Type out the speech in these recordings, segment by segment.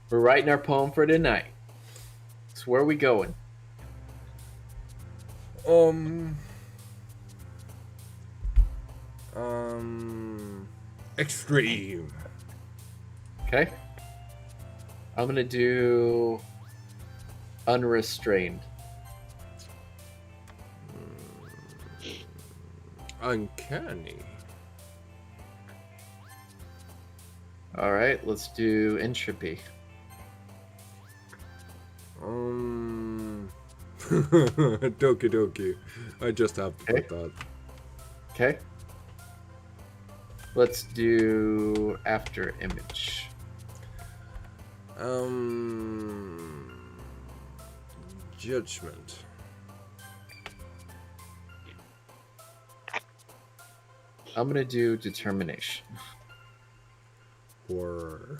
We're writing our poem for tonight. So where are we going? Um, um, extreme. Okay. I'm gonna do unrestrained. Uncanny. All right, let's do entropy. Doki Doki. I just have to Okay. put that. Okay. Let's do after image. Um, judgment. I'm gonna do determination. Horror.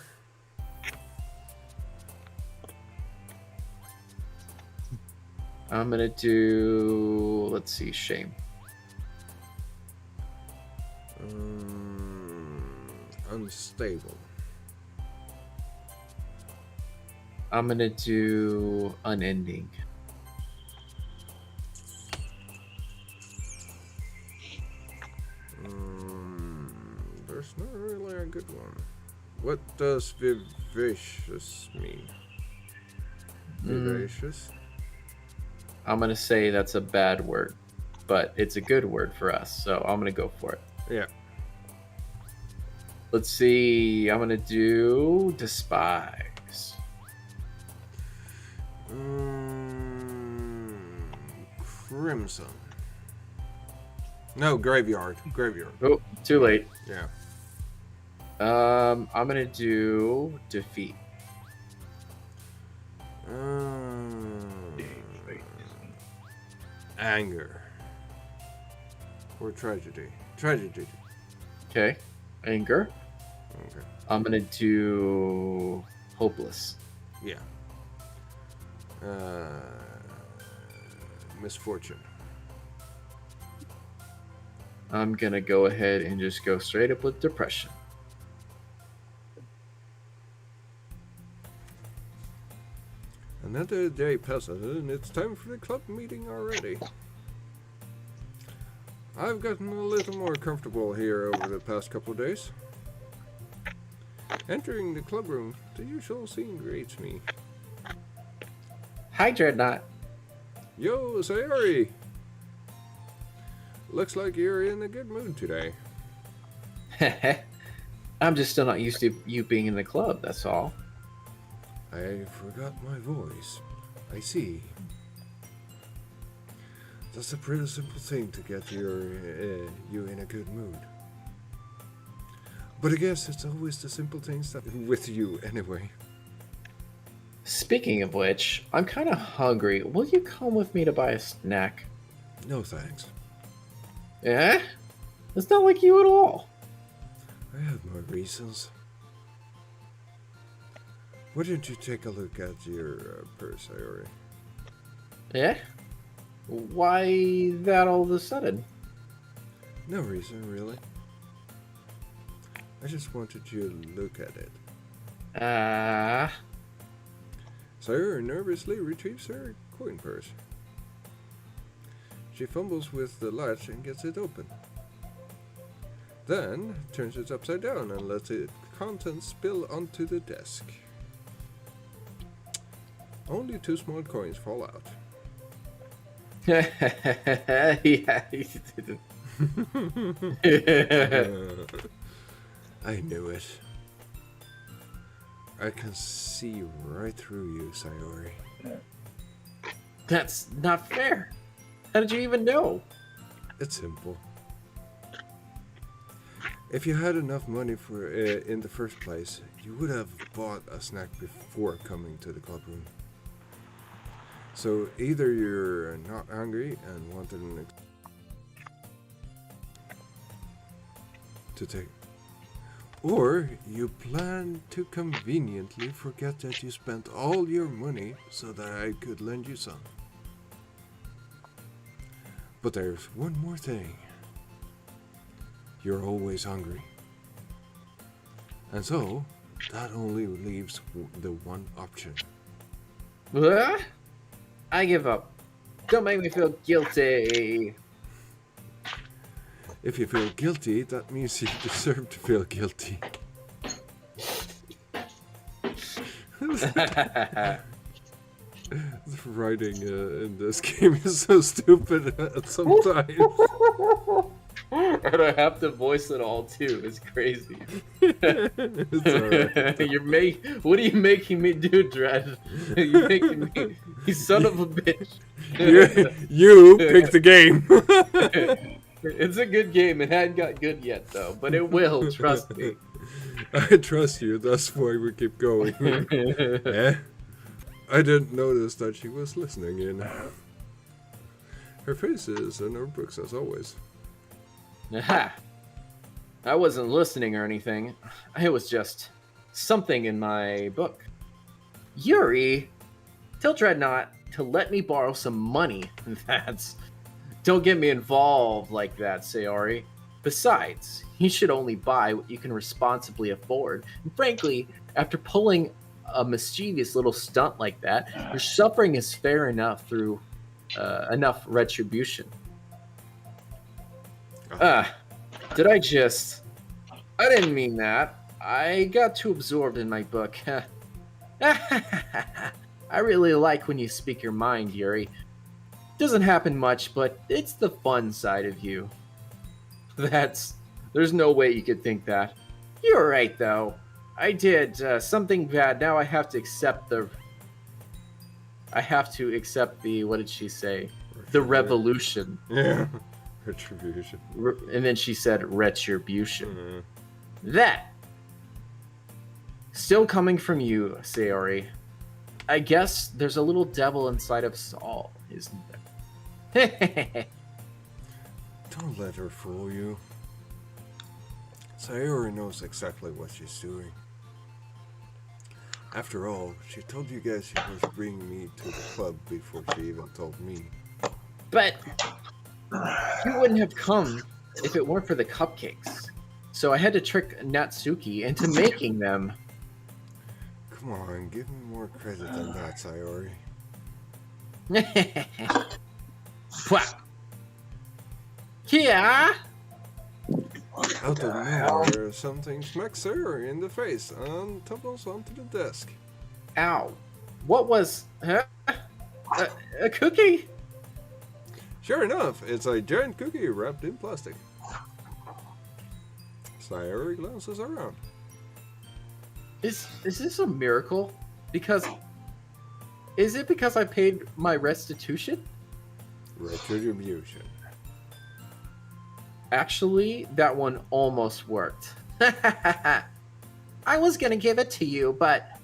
I'm gonna do, let's see, shame. Unstable. I'm gonna do unending. There's not really a good one. What does vivacious mean? Vivacious? I'm gonna say that's a bad word, but it's a good word for us, so I'm gonna go for it. Yeah. Let's see. I'm gonna do despise. Crimson. No, graveyard. Graveyard. Oh, too late. Yeah. I'm gonna do defeat. Anger. Or tragedy. Tragedy. Okay. Anger. Okay. I'm gonna do hopeless. Yeah. Misfortune. I'm gonna go ahead and just go straight up with depression. Another day passes and it's time for the club meeting already. I've gotten a little more comfortable here over the past couple of days. Entering the club room, the usual scene greets me. Hi, Dreadnought. Yo, Sayori! Looks like you're in a good mood today. I'm just still not used to you being in the club, that's all. I forgot my voice. I see. That's a pretty simple thing to get you in a good mood. But I guess it's always the simple things that with you anyway. Speaking of which, I'm kind of hungry. Will you come with me to buy a snack? No thanks. Eh? It's not like you at all. I have my reasons. Why don't you take a look at your purse, Sayori? Eh? Why that all of a sudden? No reason, really. I just wanted you to look at it. Sayori nervously retrieves her coin purse. She fumbles with the latch and gets it open. Then turns it upside down and lets its contents spill onto the desk. Only 2 small coins fall out. Yeah, he didn't. I knew it. I can see right through you, Sayori. That's not fair. How did you even know? It's simple. If you had enough money for in the first place, you would have bought a snack before coming to the club room. So either you're not hungry and wanted to take, or you plan to conveniently forget that you spent all your money so that I could lend you some. But there's one more thing. You're always hungry. And so, That only leaves the one option. Huh? I give up. Don't make me feel guilty. If you feel guilty, that means you deserve to feel guilty. The writing in this game is so stupid sometimes. And I have to voice it all too. It's crazy. It's alright. What are you making me do, Dread? You making me, you son of a bitch. You picked the game. It's a good game. It hadn't got good yet though, but it will. Trust me. I trust you. That's why we keep going. Eh? I didn't notice that she was listening in. Her face is in her books as always. Aha! I wasn't listening or anything. It was just something in my book. Yuri, tell Dreadnought to let me borrow some money. Don't get me involved like that, Sayori. Besides, you should only buy what you can responsibly afford. And frankly, after pulling a mischievous little stunt like that, your suffering is fair enough through enough retribution. Did I just... I didn't mean that. I got too absorbed in my book. I really like when you speak your mind, Yuri. Doesn't happen much, but it's the fun side of you. There's no way you could think that. You're right, though. I did something bad. Now I have to accept the... what did she say? The revolution. Yeah. Retribution. And then she said retribution. Mm-hmm. That. Still coming from you, Sayori. I guess there's a little devil inside of us all, isn't there? Don't let her fool you. Sayori knows exactly what she's doing. After all, she told you guys she was bringing me to the club before she even told me. But you wouldn't have come if it weren't for the cupcakes. So I had to trick Natsuki into making them. Come on, give me more credit than that, Sayori. Yeah. Out of nowhere, something smacks Sayori in the face and tumbles onto the desk. Ow. What was... Huh? A cookie? Sure enough, it's a giant cookie wrapped in plastic. Sayori glances around. Is this a miracle? Is it because I paid my restitution? Retribution. Actually, that one almost worked. I was gonna give it to you, but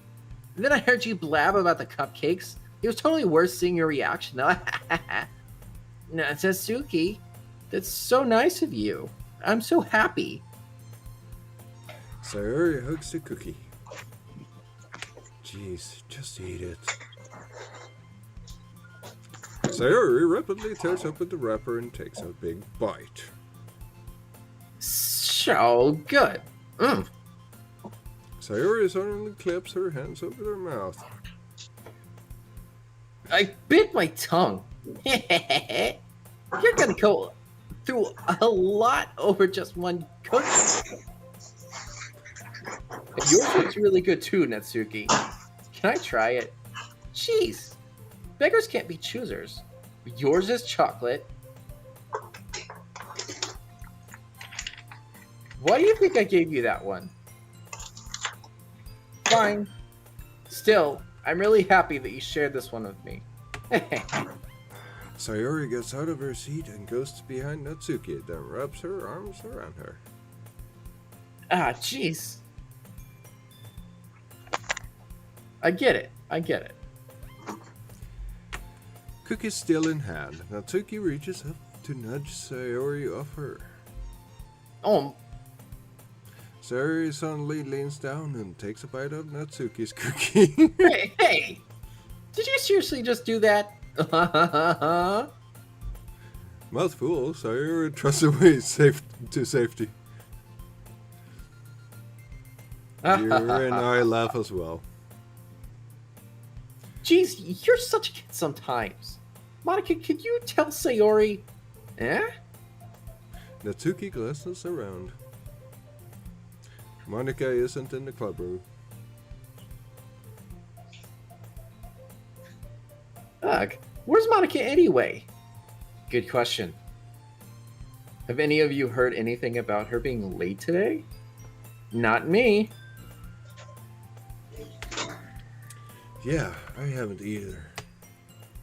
then I heard you blab about the cupcakes. It was totally worth seeing your reaction. Natsuki, that's so nice of you. I'm so happy. Sayori hugs the cookie. Jeez, just eat it. Sayori rapidly tears open the wrapper and takes a big bite. So good. Sayori suddenly claps her hands over her mouth. I bit my tongue. You're gonna go through a lot over just one cookie. Yours looks really good too, Natsuki. Can I try it? Jeez. Beggars can't be choosers. Yours is chocolate. Why do you think I gave you that one? Fine. Still, I'm really happy that you shared this one with me. Sayori gets out of her seat and goes behind Natsuki, then wraps her arms around her. Ah, jeez. I get it. Cookie still in hand, Natsuki reaches up to nudge Sayori off her. Oh. Sayori suddenly leans down and takes a bite of Natsuki's cookie. Hey! Did you seriously just do that? Mouthful, Sayori trusts away to safety. You and I laugh as well. Jeez, you're such a kid sometimes. Monica, could you tell Sayori? Eh? Natsuki glances around. Monica isn't in the club room. Ugh, where's Monica anyway? Good question. Have any of you heard anything about her being late today? Not me. Yeah, I haven't either.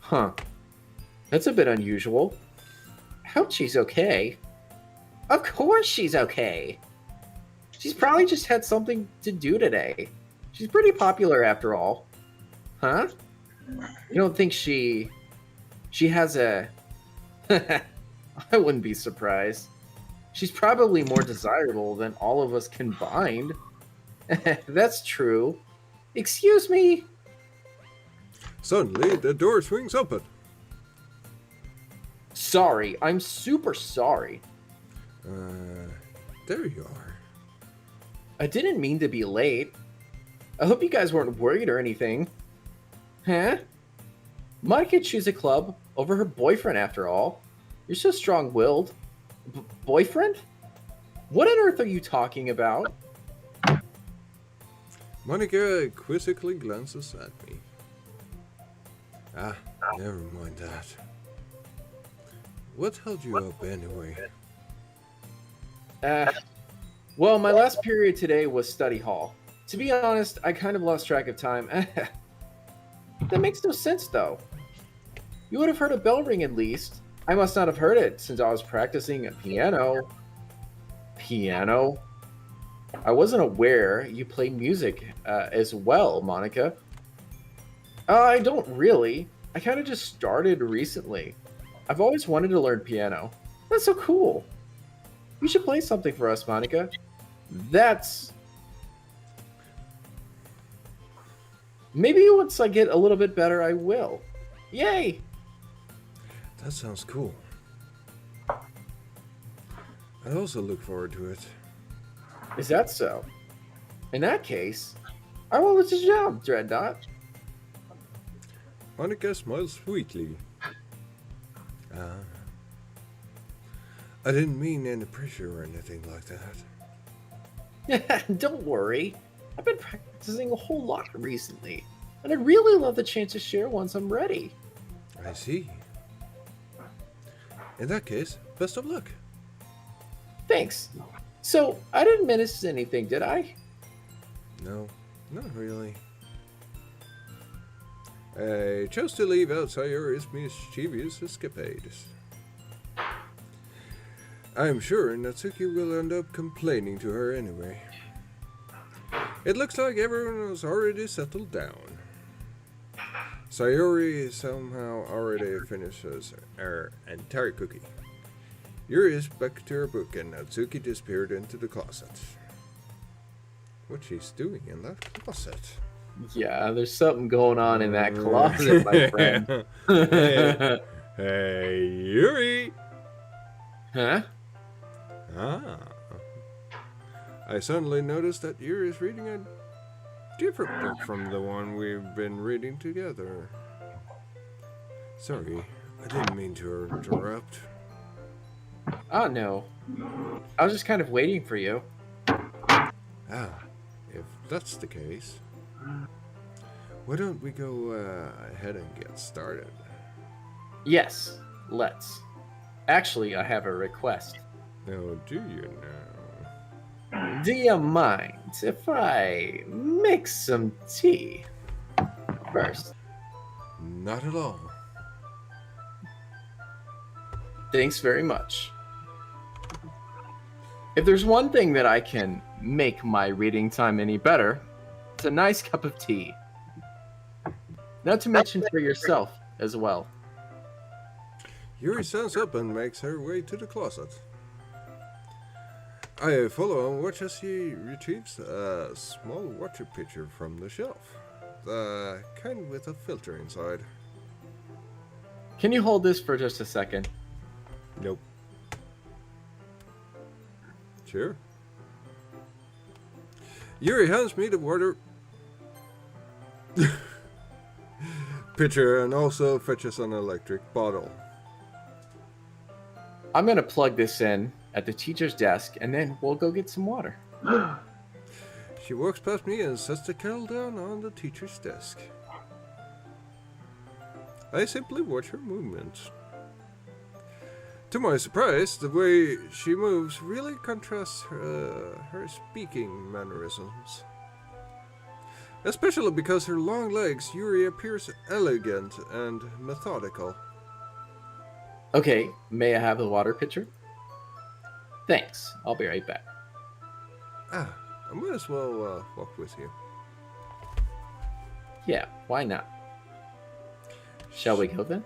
Huh. That's a bit unusual. Hope she's okay. Of course she's okay. She's probably just had something to do today. She's pretty popular after all. Huh? You don't think she has a... I wouldn't be surprised. She's probably more desirable than all of us combined. That's true. Excuse me? Suddenly, the door swings open. Sorry, I'm super sorry. There you are. I didn't mean to be late. I hope you guys weren't worried or anything. Huh? Monica choose a club over her boyfriend after all. You're so strong-willed. Boyfriend? What on earth are you talking about? Monica quizzically glances at me. Ah, never mind that. What held you up anyway? Well, my last period today was study hall. To be honest, I kind of lost track of time. That makes no sense, though. You would have heard a bell ring at least. I must not have heard it since I was practicing a piano. Piano? I wasn't aware you play music as well, Monica. I don't really. I kind of just started recently. I've always wanted to learn piano. That's so cool. You should play something for us, Monica. That's... Maybe once I get a little bit better, I will. Yay! That sounds cool. I also look forward to it. Is that so? In that case, I will let you jump, Dreadnought. Monica smiles sweetly. I didn't mean any pressure or anything like that. Don't worry. I've been practicing a whole lot recently, and I'd really love the chance to share once I'm ready. I see. In that case, best of luck. Thanks. So, I didn't miss anything, did I? No, not really. I chose to leave out Sayori's mischievous escapades. I'm sure Natsuki will end up complaining to her anyway. It looks like everyone has already settled down. Sayori somehow already finishes her entire cookie. Yuri is back to her book and Natsuki disappeared into the closet. What she's doing in that closet? Yeah, there's something going on in that closet, my friend. Hey, Yuri! Huh? Ah. I suddenly noticed that Yuri is reading a different book from the one we've been reading together. Sorry, I didn't mean to interrupt. Oh, no. I was just kind of waiting for you. Ah, if that's the case, why don't we go ahead and get started? Yes, let's. Actually, I have a request. Oh, do you now? Do you mind if I mix some tea first? Not at all. Thanks very much. If there's one thing that I can make my reading time any better, it's a nice cup of tea. Not to mention for yourself as well. Yuri stands up and makes her way to the closet. I follow and watch as she retrieves a small water pitcher from the shelf. The kind with a filter inside. Can you hold this for just a second? Nope. Sure. Yuri hands me the water pitcher and also fetches an electric bottle. I'm gonna plug this in at the teacher's desk, and then we'll go get some water. She walks past me and sets the kettle down on the teacher's desk. I simply watch her movements. To my surprise, the way she moves really contrasts her speaking mannerisms. Especially because her long legs, Yuri appears elegant and methodical. Okay, may I have the water pitcher? Thanks. I'll be right back. I might as well walk with you. Yeah, why not? Shall we go then?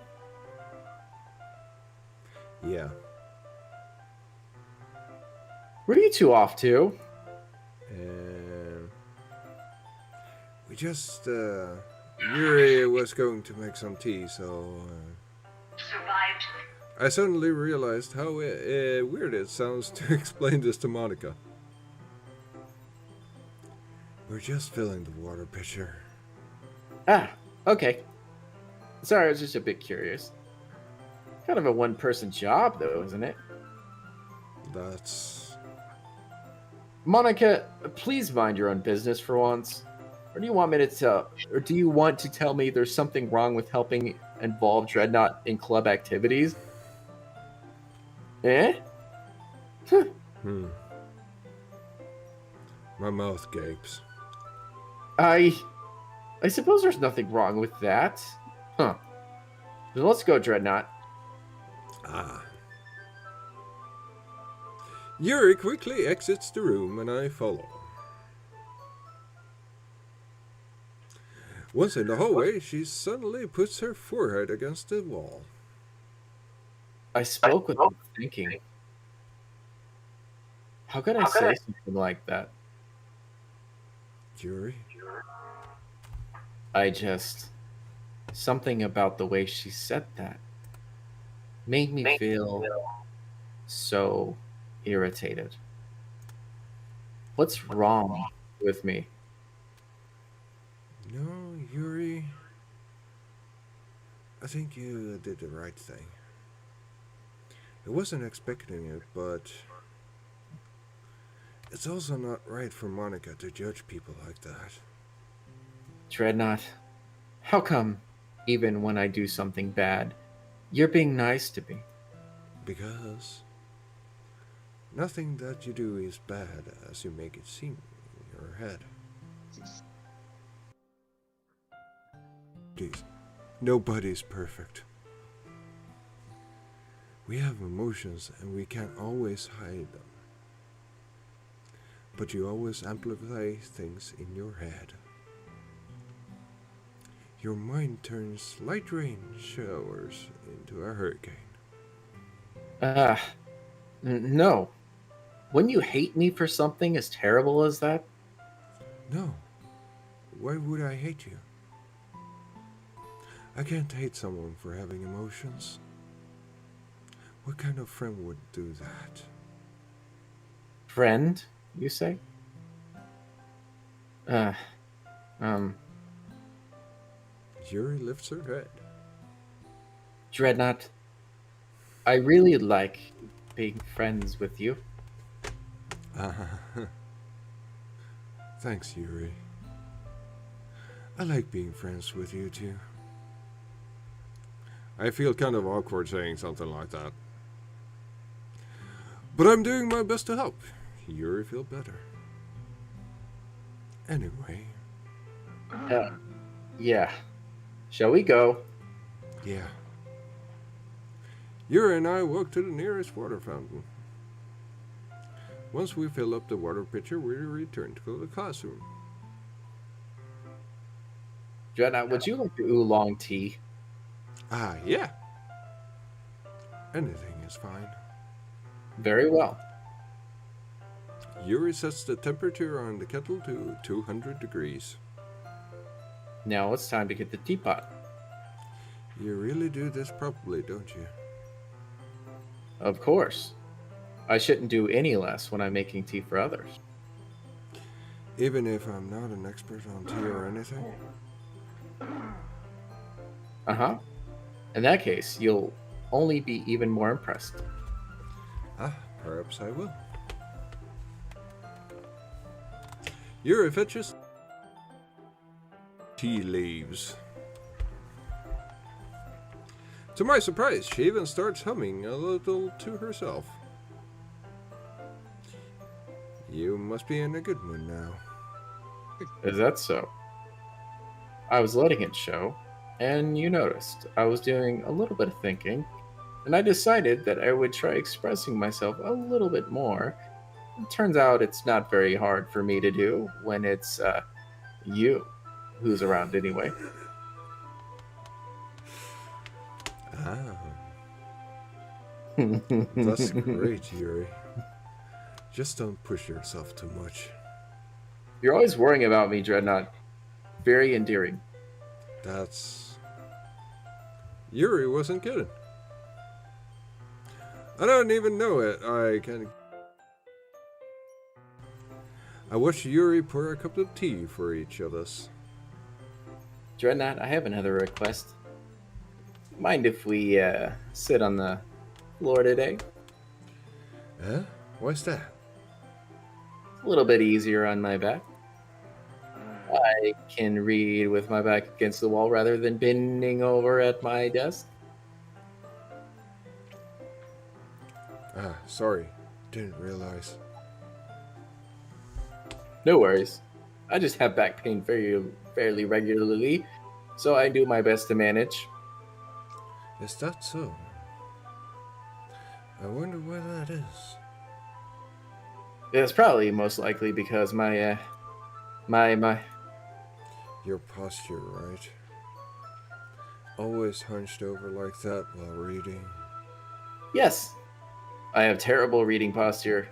Yeah. Where are you two off to? We just, Yuri was going to make some tea, so... Survived. I suddenly realized how weird it sounds to explain this to Monica. We're just filling the water pitcher. Ah, okay. Sorry, I was just a bit curious. Kind of a one-person job, though, isn't it? That's... Monica, please mind your own business for once. Or do you want me to tell? Or do you want to tell me there's something wrong with helping involve Dreadnought in club activities? Eh? My mouth gapes. I suppose there's nothing wrong with that. Huh. Then let's go, Dreadnought. Yuri quickly exits the room and I follow. Once in the hallway, she suddenly puts her forehead against the wall. I spoke without thinking. How could I say something like that? Yuri? Something about the way she said that made me feel so irritated. What's wrong with me? No, Yuri. I think you did the right thing. I wasn't expecting it, but it's also not right for Monica to judge people like that. Dreadnought, how come, even when I do something bad, you're being nice to me? Because nothing that you do is bad as you make it seem in your head. Please, nobody's perfect. We have emotions and we can't always hide them. But you always amplify things in your head. Your mind turns light rain showers into a hurricane. No. Wouldn't you hate me for something as terrible as that? No. Why would I hate you? I can't hate someone for having emotions. What kind of friend would do that? Friend, you say? Yuri lifts her head. Dreadnought, I really like being friends with you. Thanks, Yuri. I like being friends with you too. I feel kind of awkward saying something like that. But I'm doing my best to help Yuri feel better. Anyway. Yeah. Shall we go? Yeah. Yuri and I walk to the nearest water fountain. Once we fill up the water pitcher, we return to the classroom. Dreadnought, would you like the oolong tea? Yeah. Anything is fine. Very well. Yuri sets the temperature on the kettle to 200 degrees. Now it's time to get the teapot. You really do this properly, don't you? Of course. I shouldn't do any less when I'm making tea for others. Even if I'm not an expert on tea or anything? Uh-huh. In that case, you'll only be even more impressed. Ah, perhaps I will. Yuri fetches tea leaves. To my surprise, she even starts humming a little to herself. You must be in a good mood now. Is that so? I was letting it show, and you noticed I was doing a little bit of thinking, and I decided that I would try expressing myself a little bit more. It turns out it's not very hard for me to do when it's you who's around anyway. Ah, that's great, Yuri. Just don't push yourself too much. You're always worrying about me, Dreadnought. Very endearing. That's... Yuri wasn't kidding. I don't even know it. I watched Yuri pour a cup of tea for each of us. Dreadnought, I have another request. Mind if we sit on the floor today? Huh? Why's that? A little bit easier on my back. I can read with my back against the wall rather than bending over at my desk. Ah, sorry. Didn't realize. No worries. I just have back pain fairly regularly, so I do my best to manage. Is that so? I wonder why that is. It's probably most likely because my Your posture, right? Always hunched over like that while reading. yes, I have terrible reading posture.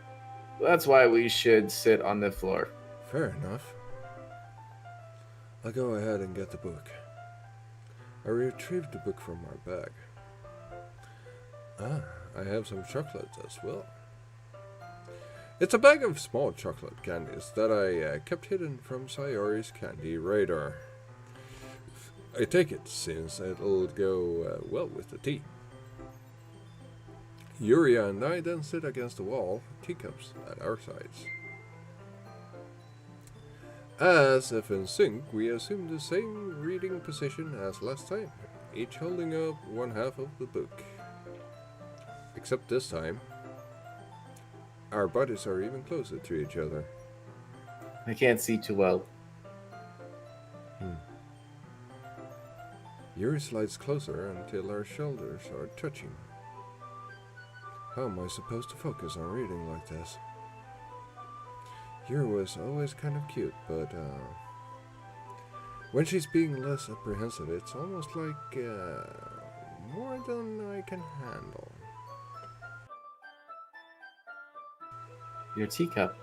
That's why we should sit on the floor. Fair enough. I'll go ahead and get the book. I retrieved the book from my bag. Ah, I have some chocolate as well. It's a bag of small chocolate candies that I kept hidden from Sayori's candy radar. I take it since it'll go well with the tea. Yuri and I then sit against the wall, teacups at our sides. As if in sync, we assume the same reading position as last time, each holding up one half of the book. Except this time, our bodies are even closer to each other. I can't see too well. Yuri slides closer until our shoulders are touching. How am I supposed to focus on reading like this? Yuri was always kind of cute, but when she's being less apprehensive, it's almost like more than I can handle. Your teacup.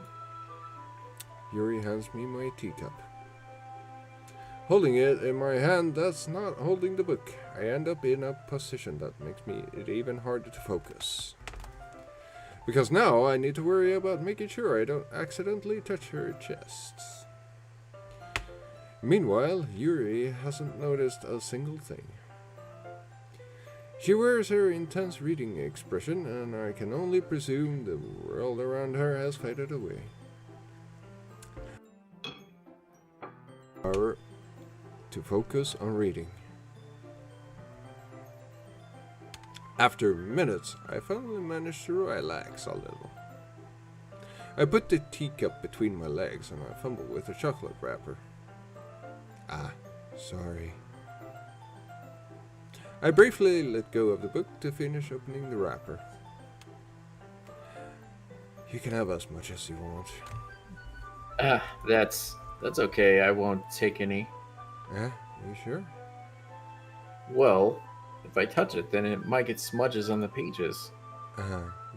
Yuri hands me my teacup. Holding it in my hand, that's not holding the book. I end up in a position that makes it even harder to focus. Because now I need to worry about making sure I don't accidentally touch her chest. Meanwhile, Yuri hasn't noticed a single thing. She wears her intense reading expression, and I can only presume the world around her has faded away. However, to focus on reading. After minutes, I finally managed to relax a little. I put the teacup between my legs and I fumble with the chocolate wrapper. Ah, sorry. I briefly let go of the book to finish opening the wrapper. You can have as much as you want. That's okay. I won't take any. Yeah, you sure? Well, if I touch it, then it might get smudges on the pages.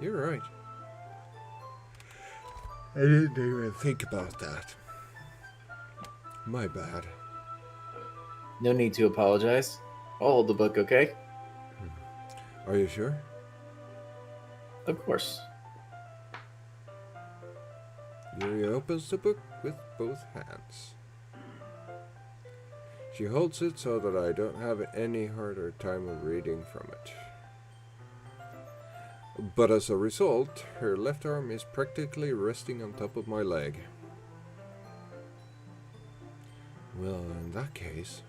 You're right. I didn't even think about that. My bad. No need to apologize. I'll hold the book, okay? Are you sure? Of course. Yuri opens the book with both hands. She holds it so that I don't have any harder time of reading from it. But as a result, her left arm is practically resting on top of my leg. Well, in that case,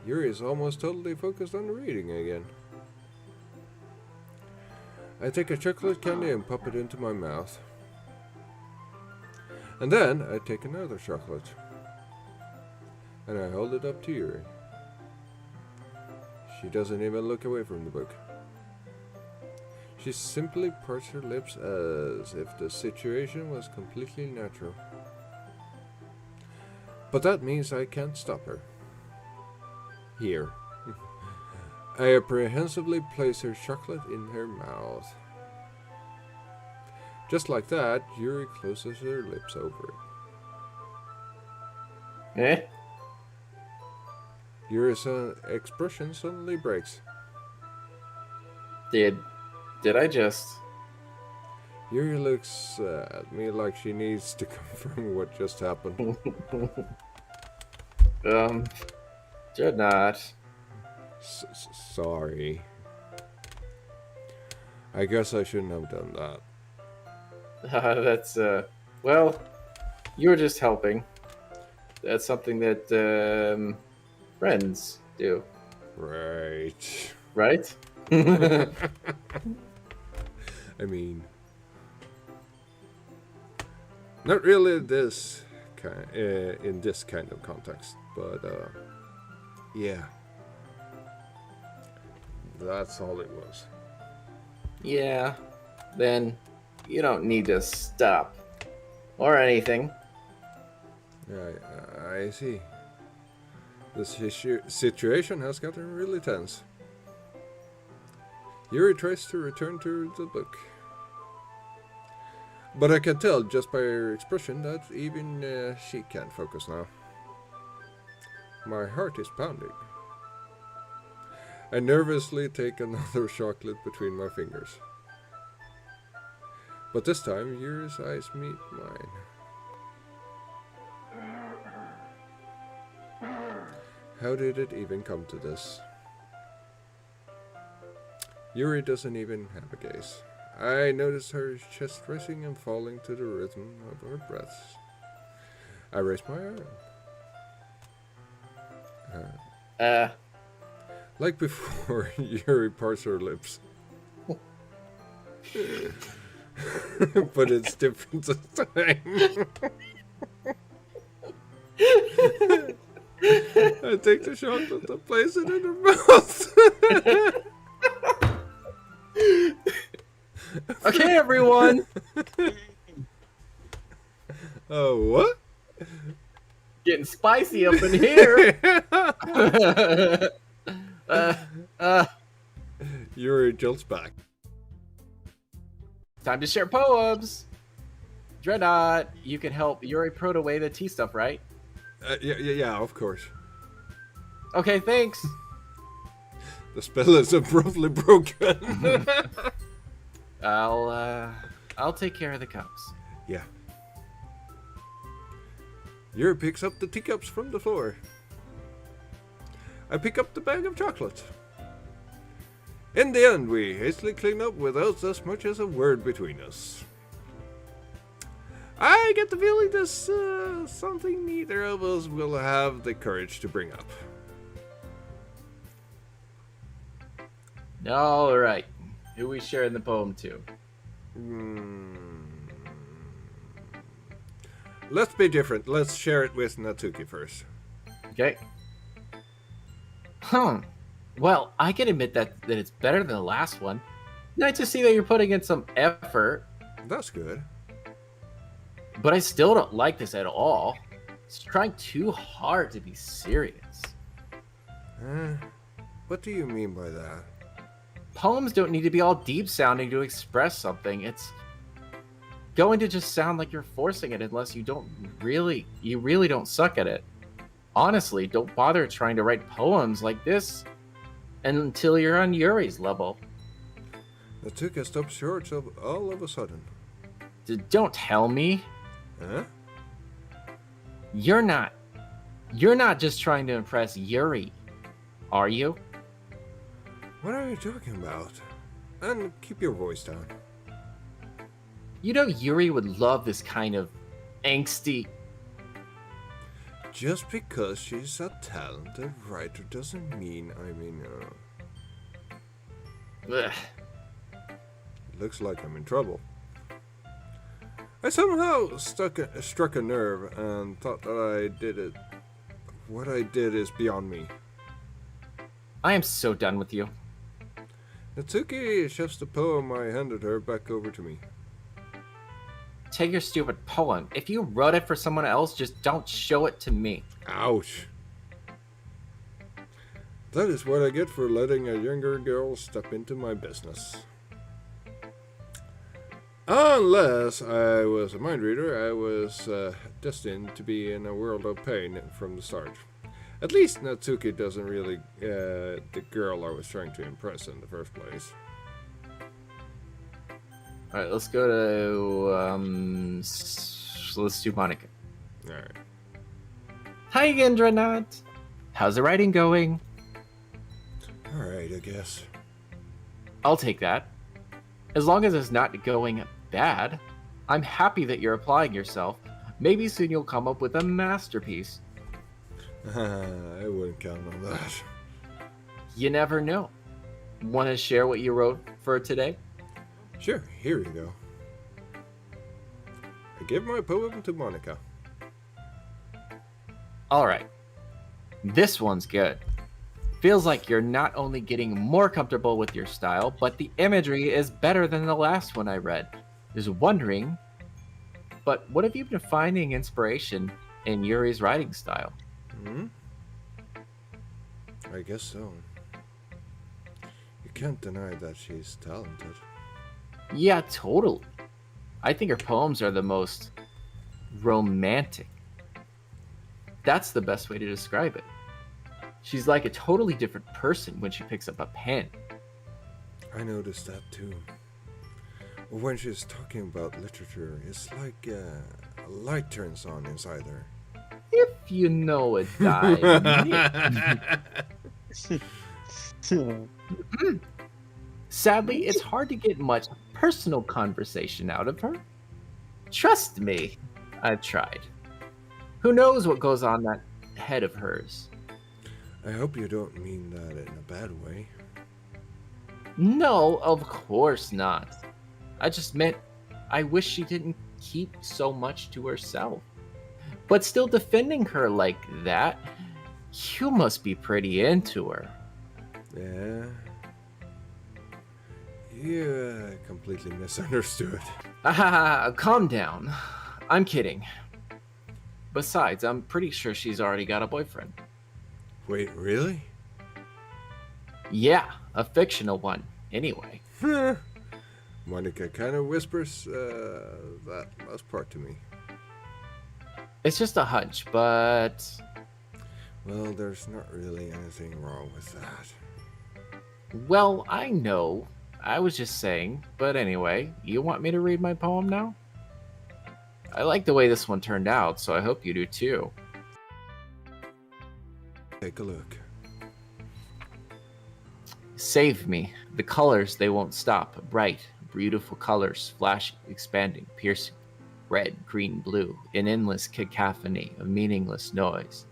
Yuri is almost totally focused on reading again. I take a chocolate candy and pop it into my mouth. And then I take another chocolate. And I hold it up to Yuri. She doesn't even look away from the book. She simply parts her lips as if the situation was completely natural. But that means I can't stop her. Here. I apprehensively place her chocolate in her mouth. Just like that, Yuri closes her lips over it. Eh? Yuri's expression suddenly breaks. Did I just... Yuri looks at me like she needs to confirm what just happened. Dreadnought. Sorry. I guess I shouldn't have done that. That's, well, you were just helping. That's something that, friends do. Right. Right? I mean, not really this kind, in this kind of context, but yeah, that's all it was. Yeah. Then you don't need to stop. Or anything. I see. This situation has gotten really tense. Yuri tries to return to the book. But I can tell just by her expression that even she can't focus now. My heart is pounding. I nervously take another chocolate between my fingers. But this time, Yuri's eyes meet mine. How did it even come to this? Yuri doesn't even have a gaze. I notice her chest rising and falling to the rhythm of her breaths. I raise my arm. Like before, Yuri parts her lips. But it's different this time. I take the chocolate and place it in her mouth. Okay, everyone. Oh, what? Getting spicy up in here. Yuri jolts back. Time to share poems. Dreadnought, you can help Yuri prod away the tea stuff, right? Yeah, of course. Okay, thanks. The spell is abruptly broken. I'll take care of the cups. Yeah. Yuri picks up the teacups from the floor. I pick up the bag of chocolate. In the end, we hastily clean up without as much as a word between us. I get the feeling this something neither of us will have the courage to bring up. All right. Who we sharing the poem to? Let's be different. Let's share it with Natsuki first. Okay. Well, I can admit that it's better than the last one. Nice to see that you're putting in some effort. That's good. But I still don't like this at all. It's trying too hard to be serious. What do you mean by that? Poems don't need to be all deep sounding to express something. It's going to just sound like you're forcing it unless you really don't suck at it. Honestly, don't bother trying to write poems like this until you're on Yuri's level. Natsuki stops short all of a sudden. Don't tell me. Huh? You're not just trying to impress Yuri, are you? What are you talking about? And keep your voice down. You know Yuri would love this kind of angsty. Just because she's a talented writer doesn't mean, Ugh. looks like I'm in trouble. I somehow struck a nerve and thought that I did it. What I did is beyond me. I am so done with you. Natsuki shoves the poem I handed her back over to me. Take your stupid poem. If you wrote it for someone else, just don't show it to me. Ouch. That is what I get for letting a younger girl step into my business. Unless I was a mind reader, I was destined to be in a world of pain from the start. At least Natsuki doesn't really the girl I was trying to impress in the first place. All right, let's go to let's do Monica. Alright. Hi, Indranath. How's the writing going? Alright, I guess. I'll take that. As long as it's not going bad, I'm happy that you're applying yourself. Maybe soon you'll come up with a masterpiece. I wouldn't count on that. You never know. Want to share what you wrote for today? Sure, here you go. I give my poem to Monica. All right. This one's good. Feels like you're not only getting more comfortable with your style, but the imagery is better than the last one I read. Just wondering, but what have you been finding inspiration in Yuri's writing style? I guess so. You can't deny that she's talented. Yeah, totally. I think her poems are the most romantic. That's the best way to describe it. She's like a totally different person when she picks up a pen. I noticed that too. When she's talking about literature, it's like a light turns on inside her. If you know a dime. Sadly, it's hard to get much personal conversation out of her. Trust me, I've tried. Who knows what goes on that head of hers? I hope you don't mean that in a bad way. No, of course not. I just meant I wish she didn't keep so much to herself. But still defending her like that, you must be pretty into her. Yeah. You completely misunderstood. Calm down. I'm kidding. Besides, I'm pretty sure she's already got a boyfriend. Wait, really? Yeah, a fictional one, anyway. Monica kind of whispers that last part to me. It's just a hunch, but... Well, there's not really anything wrong with that. Well, I know. I was just saying. But anyway, you want me to read my poem now? I like the way this one turned out, so I hope you do too. Take a look. Save me. The colors, they won't stop. Bright, beautiful colors, flashing, expanding, piercing. Red, green, blue, an endless cacophony of meaningless noise.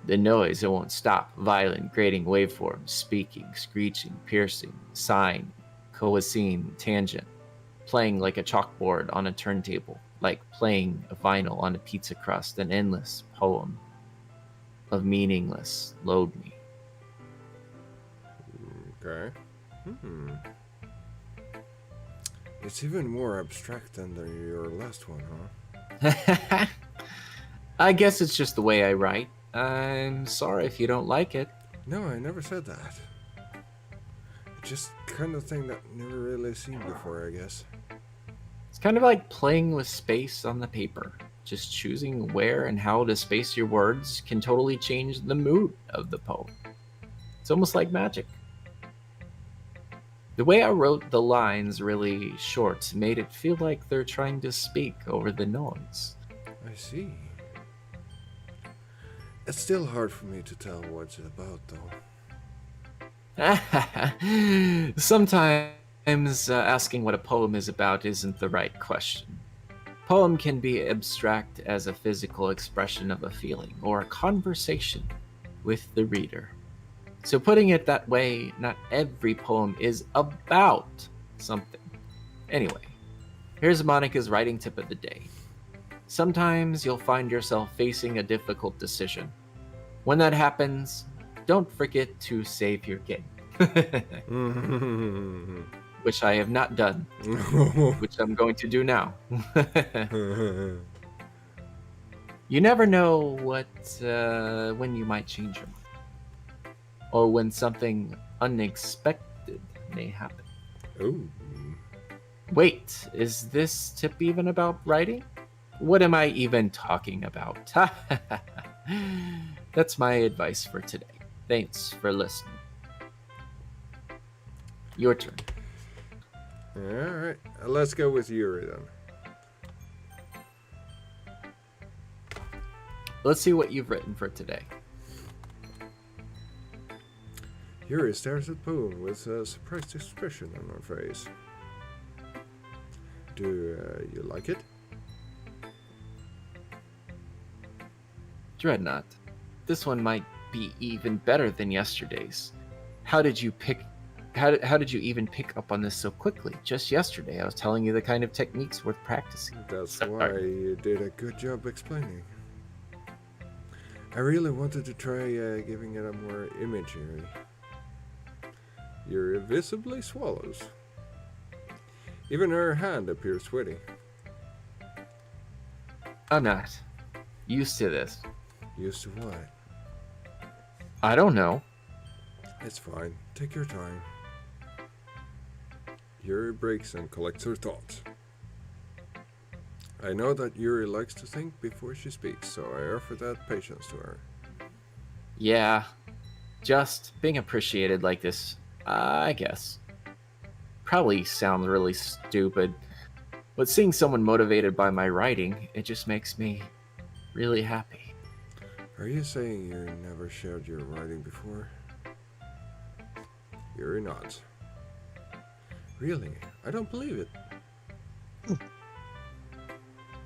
The noise, it won't stop. Violent, grating waveforms, speaking, screeching, piercing, sighing, coalescing, tangent. Playing like a chalkboard on a turntable, like playing a vinyl on a pizza crust, an endless poem of meaningless load me. Okay. It's even more abstract than your last one, huh? I guess it's just the way I write. I'm sorry if you don't like it. No, I never said that. It's just kind of thing that never really seen before, I guess. It's kind of like playing with space on the paper. Just choosing where and how to space your words can totally change the mood of the poem. It's almost like magic. The way I wrote the lines really short made it feel like they're trying to speak over the noise. I see. It's still hard for me to tell what it's about, though. Sometimes asking what a poem is about isn't the right question. Poem can be abstract as a physical expression of a feeling or a conversation with the reader. So, putting it that way, not every poem is about something. Anyway, here's Monica's writing tip of the day. Sometimes you'll find yourself facing a difficult decision. When that happens, don't forget to save your game. Which I have not done, which I'm going to do now. You never know when you might change your mind, or when something unexpected may happen. Oh. Wait, is this tip even about writing? What am I even talking about? That's my advice for today. Thanks for listening. Your turn. Alright, let's go with Yuri then. Let's see what you've written for today. Yuri stares at Boone with a surprised expression on her face. Do you like it? Dreadnought, this one might be even better than yesterday's. How did you even pick up on this so quickly? Just yesterday, I was telling you the kind of techniques worth practicing. That's why you did a good job explaining. I really wanted to try giving it a more imagery. Yuri visibly swallows. Even her hand appears sweaty. I'm not used to this. Used to what? I don't know. It's fine. Take your time. Yuri breaks and collects her thoughts. I know that Yuri likes to think before she speaks, so I offer that patience to her. Yeah, just being appreciated like this, I guess. Probably sounds really stupid, but seeing someone motivated by my writing, it just makes me really happy. Are you saying you never shared your writing before? Yuri nods. Really? I don't believe it.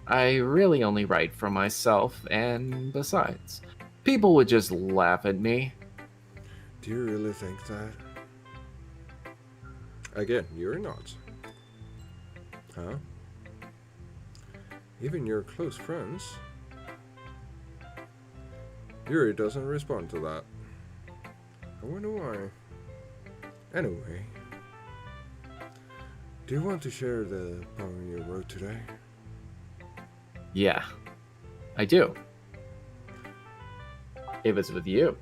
I really only write for myself, and besides, people would just laugh at me. Do you really think that? Again, Yuri nods. Huh? Even your close friends? Yuri doesn't respond to that. I wonder why. Anyway, do you want to share the poem you wrote today? Yeah, I do. If it's with you.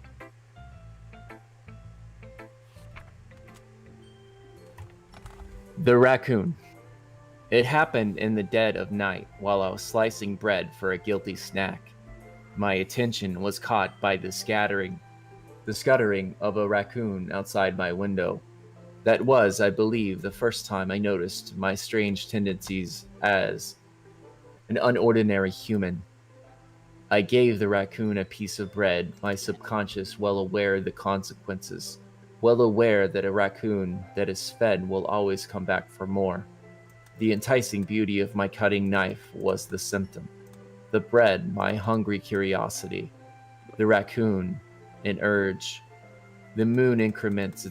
The Raccoon. It happened in the dead of night while I was slicing bread for a guilty snack. My attention was caught by the scuttering of a raccoon outside my window. That was, I believe, the first time I noticed my strange tendencies as an unordinary human. I gave the raccoon a piece of bread, my subconscious well aware of the consequences, well aware that a raccoon that is fed will always come back for more. The enticing beauty of my cutting knife was the symptom. The bread, my hungry curiosity. The raccoon, an urge. The moon increments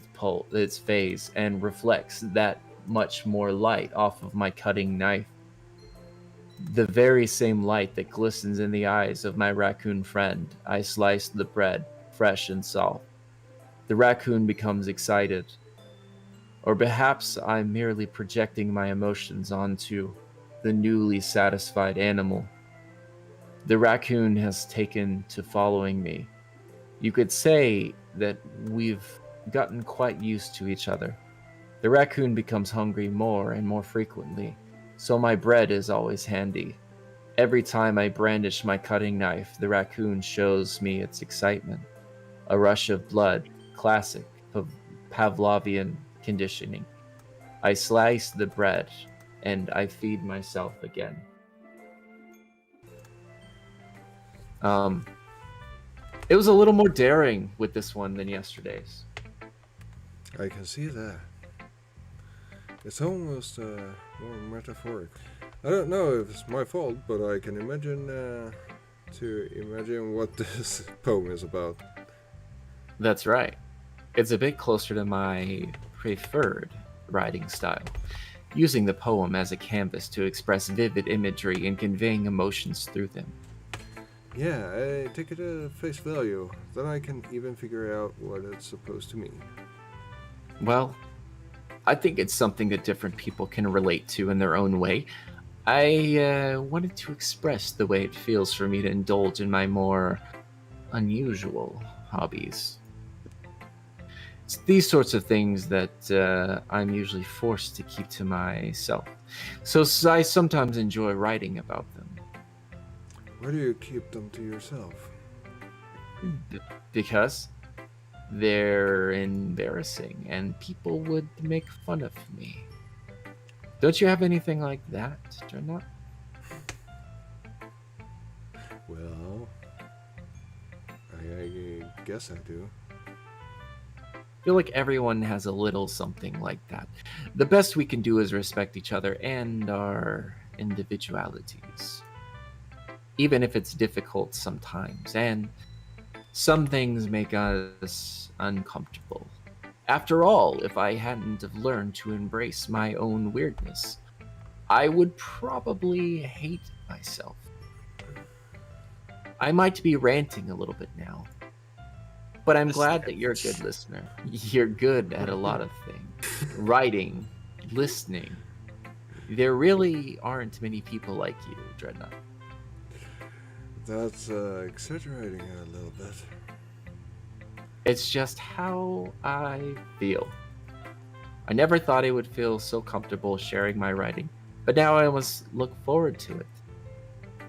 its phase and reflects that much more light off of my cutting knife. The very same light that glistens in the eyes of my raccoon friend. I slice the bread, fresh and soft. The raccoon becomes excited. Or perhaps I'm merely projecting my emotions onto the newly satisfied animal. The raccoon has taken to following me. You could say that we've gotten quite used to each other. The raccoon becomes hungry more and more frequently, so my bread is always handy. Every time I brandish my cutting knife, the raccoon shows me its excitement. A rush of blood, classic Pavlovian conditioning. I slice the bread, and I feed myself again. Um, it was a little more daring with this one than yesterday's. I can see that. It's almost more metaphoric. I don't know if it's my fault, but I can imagine what this poem is about. That's right. It's a bit closer to my preferred writing style, using the poem as a canvas to express vivid imagery and conveying emotions through them. Yeah, I take it at face value. Then I can even figure out what it's supposed to mean. Well, I think it's something that different people can relate to in their own way. I wanted to express the way it feels for me to indulge in my more unusual hobbies. It's these sorts of things that I'm usually forced to keep to myself. So I sometimes enjoy writing about them. Why do you keep them to yourself? Because they're embarrassing and people would make fun of me. Don't you have anything like that, Dreadnought? Well, I guess I do. I feel like everyone has a little something like that. The best we can do is respect each other and our individualities. Even if it's difficult sometimes, and some things make us uncomfortable. After all, if I hadn't have learned to embrace my own weirdness, I would probably hate myself. I might be ranting a little bit now, but I'm glad that you're a good listener. You're good at a lot of things. Writing, listening. There really aren't many people like you, Dreadnought. That's exaggerating a little bit. It's just how I feel. I never thought I would feel so comfortable sharing my writing, but now I almost look forward to it.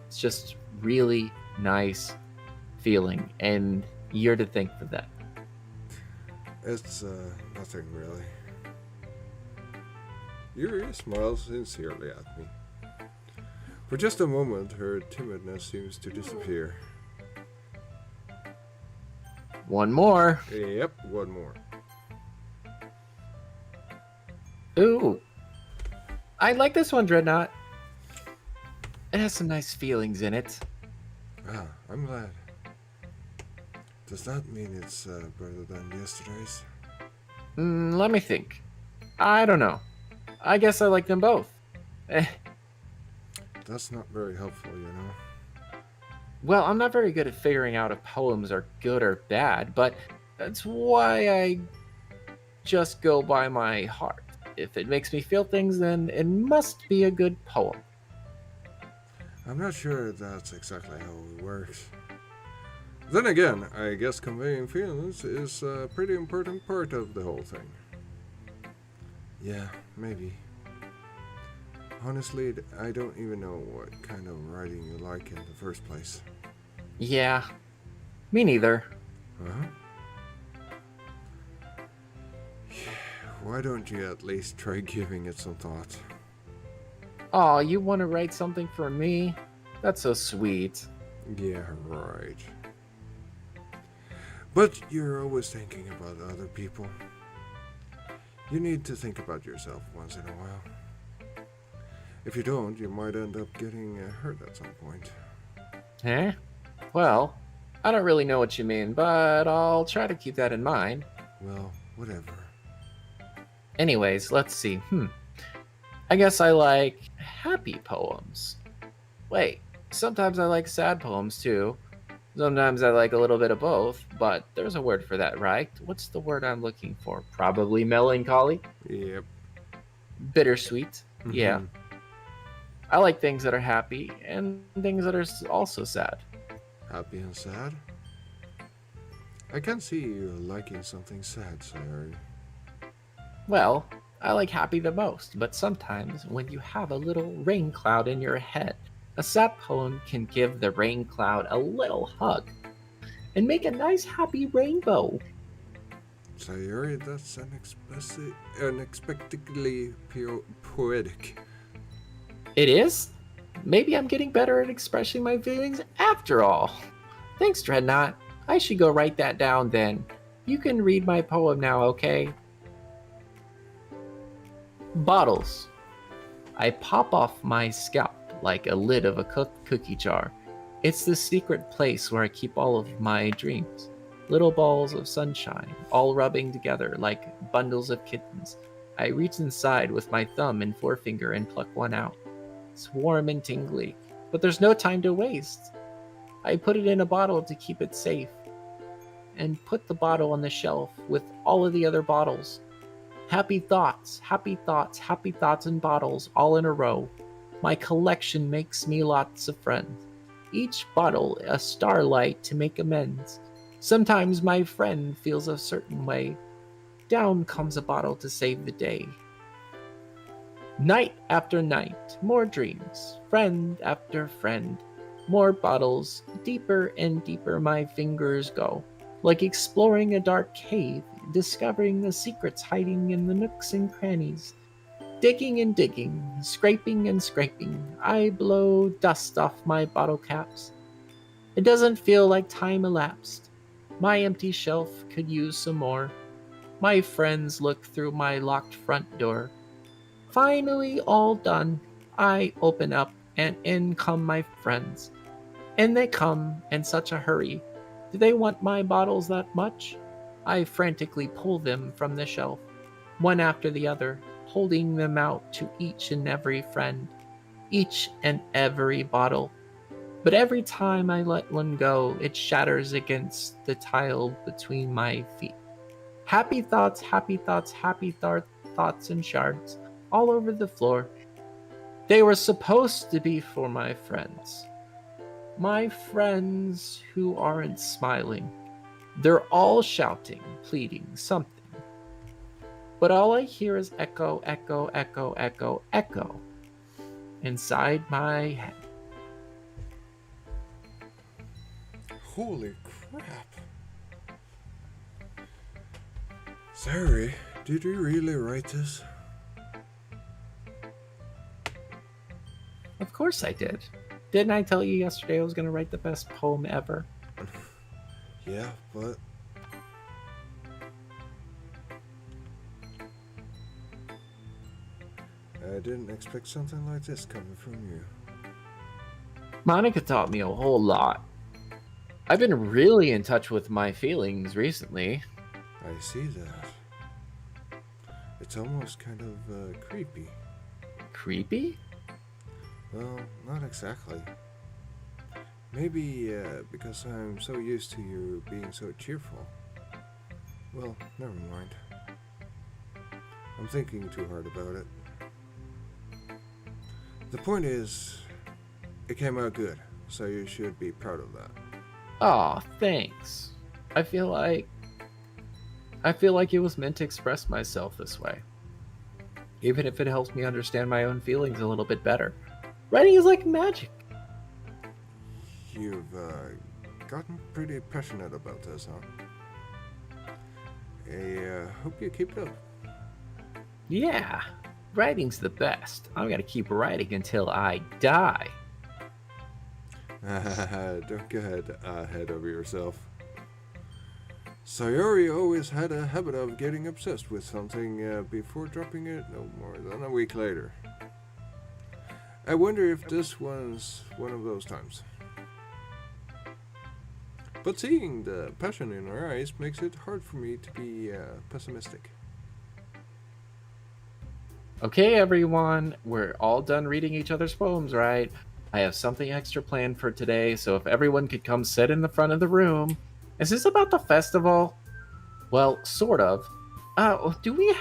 It's just really nice feeling, and you're to thank for that. It's nothing really. Yuri smiles sincerely at me. For just a moment, her timidness seems to disappear. One more. Yep, one more. Ooh. I like this one, Dreadnought. It has some nice feelings in it. Ah, I'm glad. Does that mean it's better than yesterday's? Let me think. I don't know. I guess I like them both. Eh. That's not very helpful, you know. Well, I'm not very good at figuring out if poems are good or bad, but that's why I just go by my heart. If it makes me feel things, then it must be a good poem. I'm not sure that's exactly how it works. Then again, I guess conveying feelings is a pretty important part of the whole thing. Yeah, maybe. Honestly, I don't even know what kind of writing you like in the first place. Yeah, me neither. Huh? Why don't you at least try giving it some thought? Aw, you want to write something for me? That's so sweet. Yeah, right. But you're always thinking about other people. You need to think about yourself once in a while. If you don't, you might end up getting hurt at some point. Eh? Well, I don't really know what you mean, but I'll try to keep that in mind. Well, whatever. Anyways, let's see. I guess I like happy poems. Wait, sometimes I like sad poems too. Sometimes I like a little bit of both, but there's a word for that, right? What's the word I'm looking for? Probably melancholy? Yep. Bittersweet? Yeah. Mhm. I like things that are happy and things that are also sad. Happy and sad? I can see you liking something sad, Sayori. Well, I like happy the most, but sometimes when you have a little rain cloud in your head, a sad poem can give the rain cloud a little hug and make a nice happy rainbow. Sayori, that's unexpectedly poetic. It is? Maybe I'm getting better at expressing my feelings after all. Thanks, Dreadnought. I should go write that down then. You can read my poem now, okay? Bottles. I pop off my scalp like a lid of a cookie jar. It's the secret place where I keep all of my dreams. Little balls of sunshine, all rubbing together like bundles of kittens. I reach inside with my thumb and forefinger and pluck one out. It's warm and tingly, but there's no time to waste. I put it in a bottle to keep it safe, and put the bottle on the shelf with all of the other bottles. Happy thoughts, happy thoughts, happy thoughts in bottles, all in a row. My collection makes me lots of friends. Each bottle a starlight to make amends. Sometimes my friend feels a certain way. Down comes a bottle to save the day. Night after night, more dreams. Friend after friend, more bottles. Deeper and deeper my fingers go. Like exploring a dark cave, discovering the secrets hiding in the nooks and crannies. Digging and digging, scraping and scraping, I blow dust off my bottle caps. It doesn't feel like time elapsed. My empty shelf could use some more. My friends look through my locked front door. Finally all done, I open up and in come my friends. And they come in such a hurry. Do they want my bottles that much? I frantically pull them from the shelf, one after the other, holding them out to each and every friend, each and every bottle. But every time I let one go, it shatters against the tile between my feet. Happy thoughts, happy thoughts, happy thoughts and shards all over the floor. They were supposed to be for my friends. My friends who aren't smiling. They're all shouting, pleading something. But all I hear is echo, echo, echo, echo, echo inside my head. Holy crap. Sorry, did you really write this? Of course I did. Didn't I tell you yesterday I was going to write the best poem ever? Yeah, but... I didn't expect something like this coming from you. Monica taught me a whole lot. I've been really in touch with my feelings recently. I see that. It's almost kind of creepy. Creepy? Well, not exactly. Maybe because I'm so used to you being so cheerful. Well, never mind. I'm thinking too hard about it. The point is, it came out good, so you should be proud of that. Aw, thanks. I feel like it was meant to express myself this way. Even if it helps me understand my own feelings a little bit better. Writing is like magic. You've gotten pretty passionate about this, huh? I hope you keep it up. Yeah, writing's the best. I'm gonna keep writing until I die. Don't get ahead of yourself. Sayori always had a habit of getting obsessed with something before dropping it no more than a week later. I wonder if this one's one of those times. But seeing the passion in her eyes makes it hard for me to be pessimistic. Okay, everyone, we're all done reading each other's poems, right? I have something extra planned for today, so if everyone could come sit in the front of the room. Is this about the festival? Well, sort of. Do we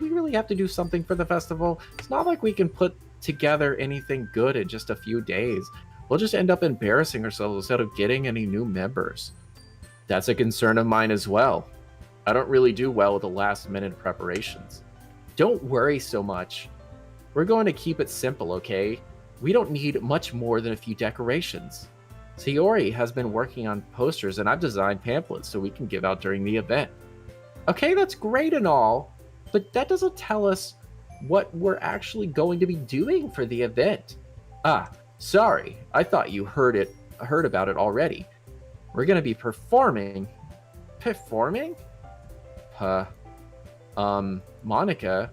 really have to do something for the festival? It's not like we can put together anything good in just a few days. We'll just end up embarrassing ourselves instead of getting any new members. That's a concern of mine as well. I don't really do well with the last minute preparations. Don't worry so much. We're going to keep it simple, okay? We don't need much more than a few decorations. Sayori has been working on posters and I've designed pamphlets so we can give out during the event. Okay, that's great and all, but that doesn't tell us what we're actually going to be doing for the event. Sorry, I thought you heard about it already. We're gonna be performing. Performing? Huh. Monica.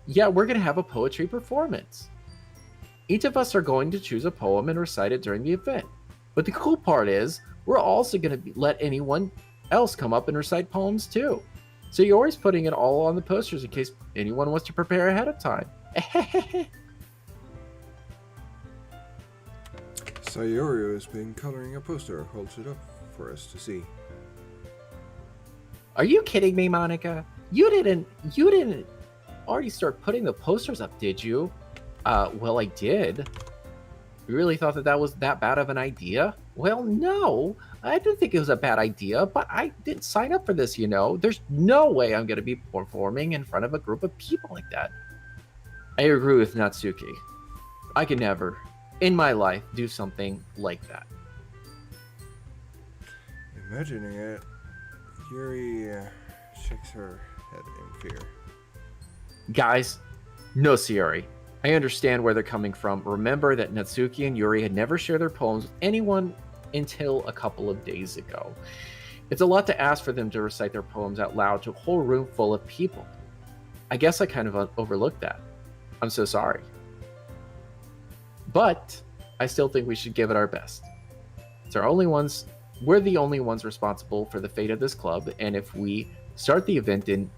Yeah, we're gonna have a poetry performance. Each of us are going to choose a poem and recite it during the event. But the cool part is, we're also gonna let anyone else come up and recite poems too. So you're always putting it all on the posters in case anyone wants to prepare ahead of time. Sayori has been coloring a poster, holds it up for us to see. Are you kidding me, Monica? You didn't already start putting the posters up, did you? Well, I did. You really thought that was that bad of an idea? Well, no. I didn't think it was a bad idea, but I didn't sign up for this, you know. There's no way I'm going to be performing in front of a group of people like that. I agree with Natsuki. I could never, in my life, do something like that. Imagining it, Yuri shakes her head in fear. Guys, no, Sayori. I understand where they're coming from. Remember that Natsuki and Yuri had never shared their poems with anyone until a couple of days ago. It's a lot to ask for them to recite their poems out loud to a whole room full of people. I guess I kind of overlooked that. I'm so sorry. But I still think we should give it our best. We're the only ones responsible for the fate of this club, and if we start the event and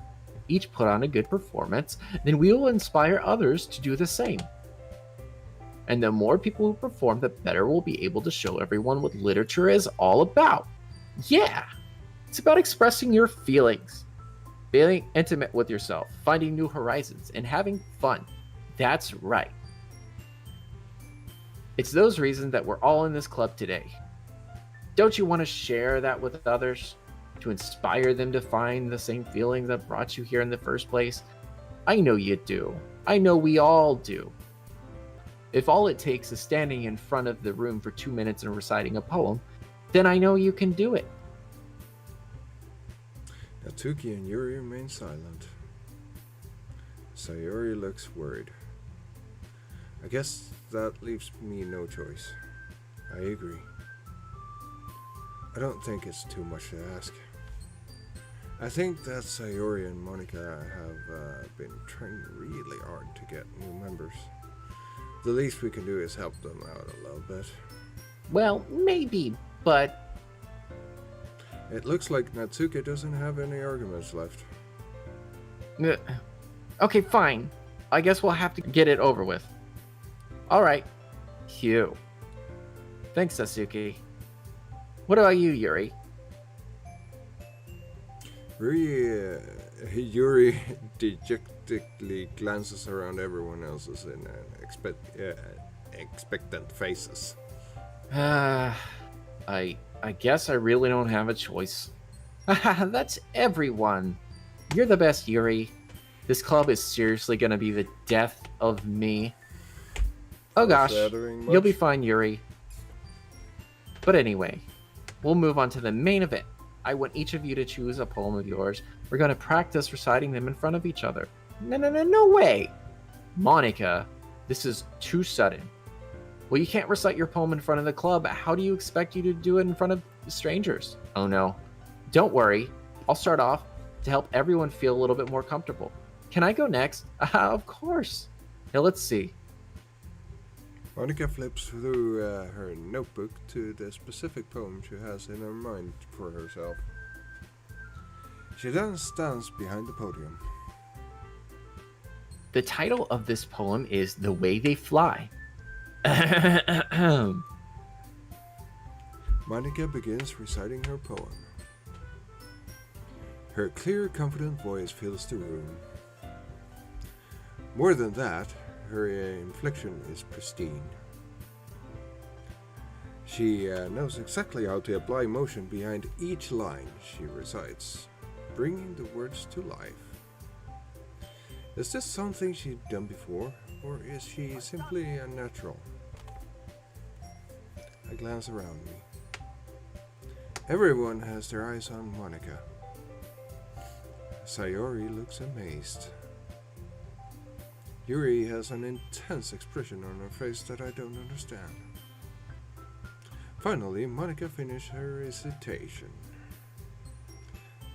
each put on a good performance, then we will inspire others to do the same. And the more people who perform, the better we'll be able to show everyone what literature is all about. Yeah! It's about expressing your feelings, feeling intimate with yourself, finding new horizons, and having fun. That's right. It's those reasons that we're all in this club today. Don't you want to share that with others? To inspire them to find the same feeling that brought you here in the first place? I know you do. I know we all do. If all it takes is standing in front of the room for 2 minutes and reciting a poem, then I know you can do it. Natsuki and Yuri remain silent. Sayori looks worried. I guess that leaves me no choice. I agree. I don't think it's too much to ask. I think that Sayori and Monica have been trying really hard to get new members. The least we can do is help them out a little bit. Well, maybe, but... It looks like Natsuki doesn't have any arguments left. Okay, fine. I guess we'll have to get it over with. Alright. Hugh. Thanks, Sasuke. What about you, Yuri? Yuri dejectedly glances around everyone else's in expectant faces. I guess I really don't have a choice. That's everyone. You're the best, Yuri. This club is seriously gonna be the death of me. Oh gosh, you'll be fine, Yuri. But anyway, we'll move on to the main event. I want each of you to choose a poem of yours. We're going to practice reciting them in front of each other. No way! Monica, this is too sudden. Well, you can't recite your poem in front of the club. How do you expect you to do it in front of strangers? Oh no. Don't worry. I'll start off to help everyone feel a little bit more comfortable. Can I go next? Of course. Now let's see. Monica flips through her notebook to the specific poem she has in her mind for herself. She then stands behind the podium. The title of this poem is The Way They Fly. Monica begins reciting her poem. Her clear, confident voice fills the room. More than that, her inflection is pristine. She knows exactly how to apply motion behind each line she recites, bringing the words to life. Is this something she's done before, or is she simply a natural? I glance around me. Everyone has their eyes on Monica. Sayori looks amazed. Yuri has an intense expression on her face that I don't understand. Finally, Monica finished her recitation.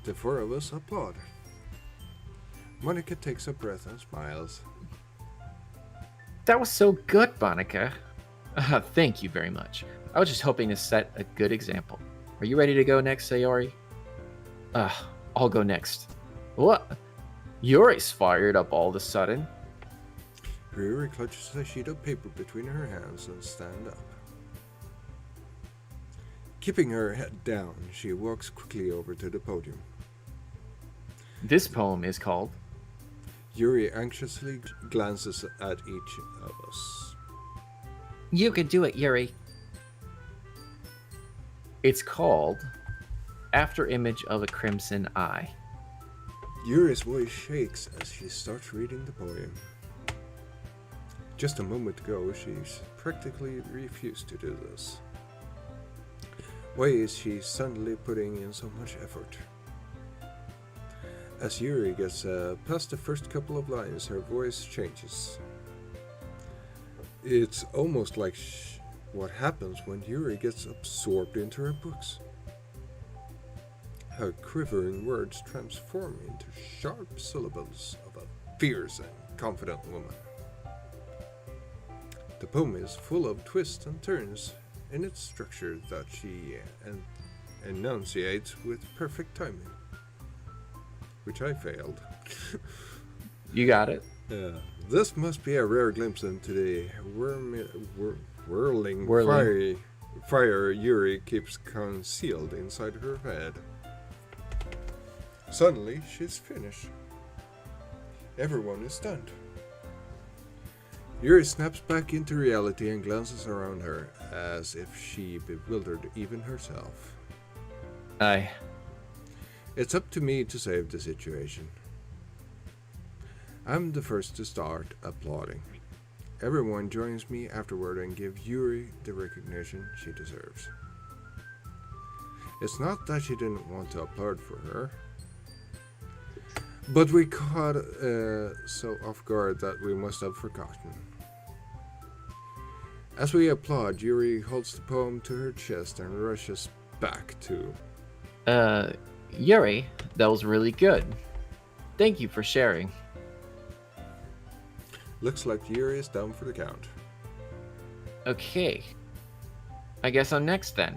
The four of us applaud. Monica takes a breath and smiles. That was so good, Monica. Thank you very much. I was just hoping to set a good example. Are you ready to go next, Sayori? I'll go next. What? Yuri's fired up all of a sudden. Yuri clutches a sheet of paper between her hands and stands up. Keeping her head down, she walks quickly over to the podium. This poem is called... Yuri anxiously glances at each of us. You can do it, Yuri. It's called After Image of a Crimson Eye. Yuri's voice shakes as she starts reading the poem. Just a moment ago, she's practically refused to do this. Why is she suddenly putting in so much effort? As Yuri gets past the first couple of lines, her voice changes. It's almost like what happens when Yuri gets absorbed into her books. Her quivering words transform into sharp syllables of a fierce and confident woman. The poem is full of twists and turns in its structure that she enunciates with perfect timing. Which I failed. You got it. This must be a rare glimpse into the whirling fire Yuri keeps concealed inside her head. Suddenly, she's finished. Everyone is stunned. Yuri snaps back into reality and glances around her, as if she bewildered even herself. It's up to me to save the situation. I'm the first to start applauding. Everyone joins me afterward and gives Yuri the recognition she deserves. It's not that she didn't want to applaud for her, but we caught so off guard that we must have forgotten. As we applaud, Yuri holds the poem to her chest and rushes back to... Yuri, that was really good. Thank you for sharing. Looks like Yuri is down for the count. Okay. I guess I'm next then.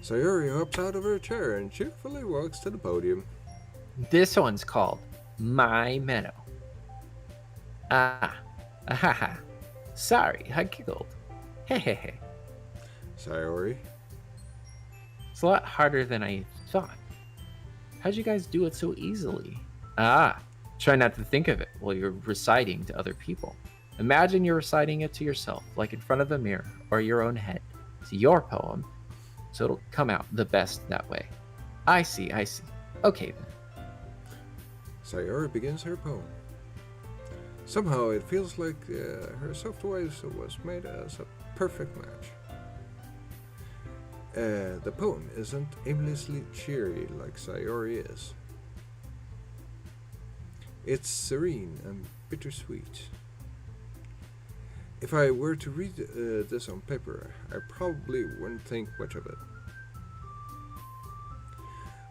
Sayori hops out of her chair and cheerfully walks to the podium. This one's called My Meadow. Ahaha. Sorry, I giggled. Hehehe. Sayori. It's a lot harder than I thought. How'd you guys do it so easily? Try not to think of it while you're reciting to other people. Imagine you're reciting it to yourself, like in front of a mirror or your own head. It's your poem, so it'll come out the best that way. I see. Okay then. Sayori begins her poem. Somehow it feels like her soft voice was made as a perfect match. The poem isn't aimlessly cheery like Sayori is. It's serene and bittersweet. If I were to read this on paper, I probably wouldn't think much of it.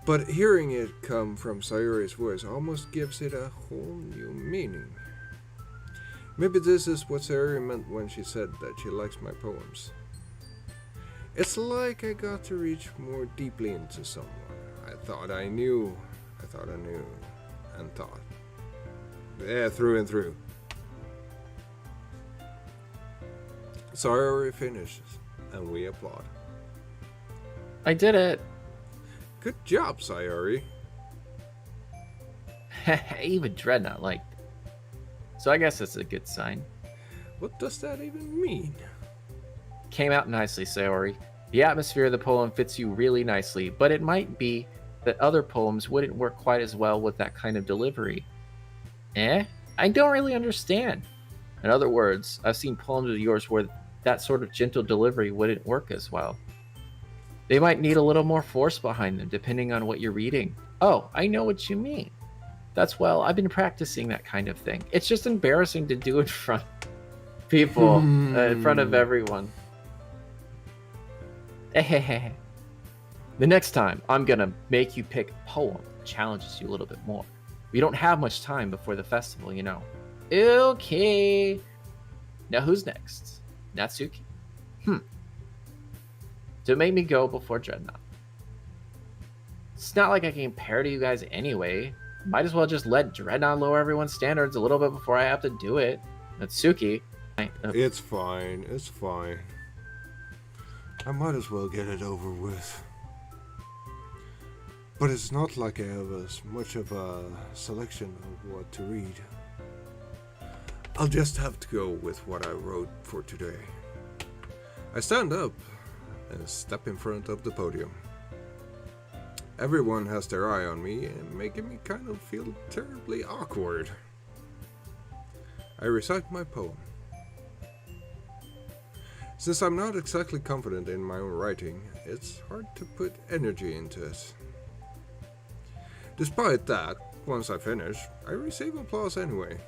But hearing it come from Sayori's voice almost gives it a whole new meaning. Maybe this is what Sayori meant when she said that she likes my poems. It's like I got to reach more deeply into someone. I thought I knew, and thought. Yeah, through and through. Sayori finishes, and we applaud. I did it. Good job, Sayori. Even Dreadnought liked it. So I guess that's a good sign. What does that even mean? Came out nicely, Sayori. The atmosphere of the poem fits you really nicely, but it might be that other poems wouldn't work quite as well with that kind of delivery. I don't really understand. In other words, I've seen poems of yours where that sort of gentle delivery wouldn't work as well. They might need a little more force behind them, depending on what you're reading. Oh, I know what you mean. I've been practicing that kind of thing. It's just embarrassing to do in front of people, in front of everyone. The next time, I'm gonna make you pick a poem that challenges you a little bit more. We don't have much time before the festival, you know. Okay. Now who's next? Natsuki? Don't make me go before Dreadnought. It's not like I can compare to you guys anyway. Might as well just let Dreadnought lower everyone's standards a little bit before I have to do it. Natsuki. It's fine. It's fine. I might as well get it over with. But it's not like I have as much of a selection of what to read. I'll just have to go with what I wrote for today. I stand up and step in front of the podium. Everyone has their eye on me and making me kind of feel terribly awkward. I recite my poem. Since I'm not exactly confident in my own writing, it's hard to put energy into it. Despite that, once I finish, I receive applause anyway.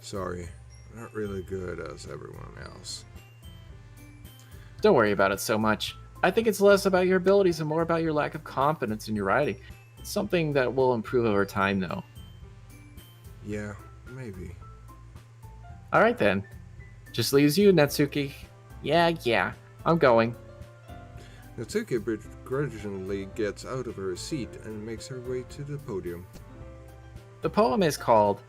Sorry, not really good as everyone else. Don't worry about it so much. I think it's less about your abilities and more about your lack of confidence in your writing. It's something that will improve over time, though. Yeah, maybe. Alright then. Just leaves you, Natsuki. Yeah, I'm going. Natsuki begrudgingly gets out of her seat and makes her way to the podium. The poem is called...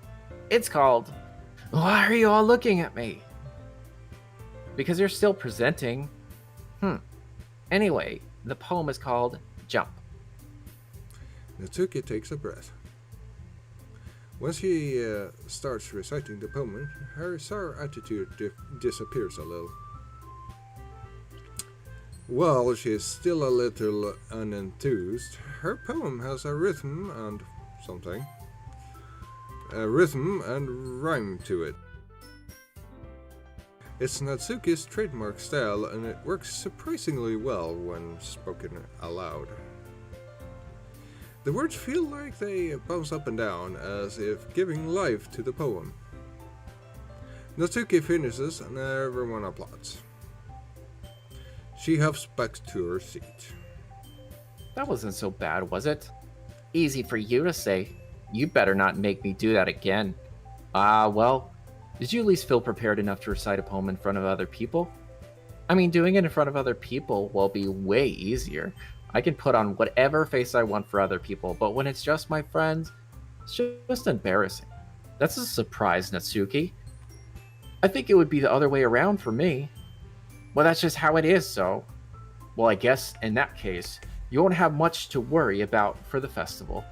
Why are you all looking at me? Because you're still presenting. Anyway, the poem is called Jump. Natsuki takes a breath. Once she starts reciting the poem, her sour attitude disappears a little. While she is still a little unenthused, her poem has a rhythm and something. A rhythm and rhyme to it. It's Natsuki's trademark style and it works surprisingly well when spoken aloud. The words feel like they bounce up and down as if giving life to the poem. Natsuki finishes and everyone applauds. She huffs back to her seat. That wasn't so bad, was it? Easy for you to say. You better not make me do that again. Well, did you at least feel prepared enough to recite a poem in front of other people? I mean, doing it in front of other people will be way easier. I can put on whatever face I want for other people, but when it's just my friends, it's just embarrassing. That's a surprise, Natsuki. I think it would be the other way around for me. Well, that's just how it is, so... Well, I guess in that case, you won't have much to worry about for the festival.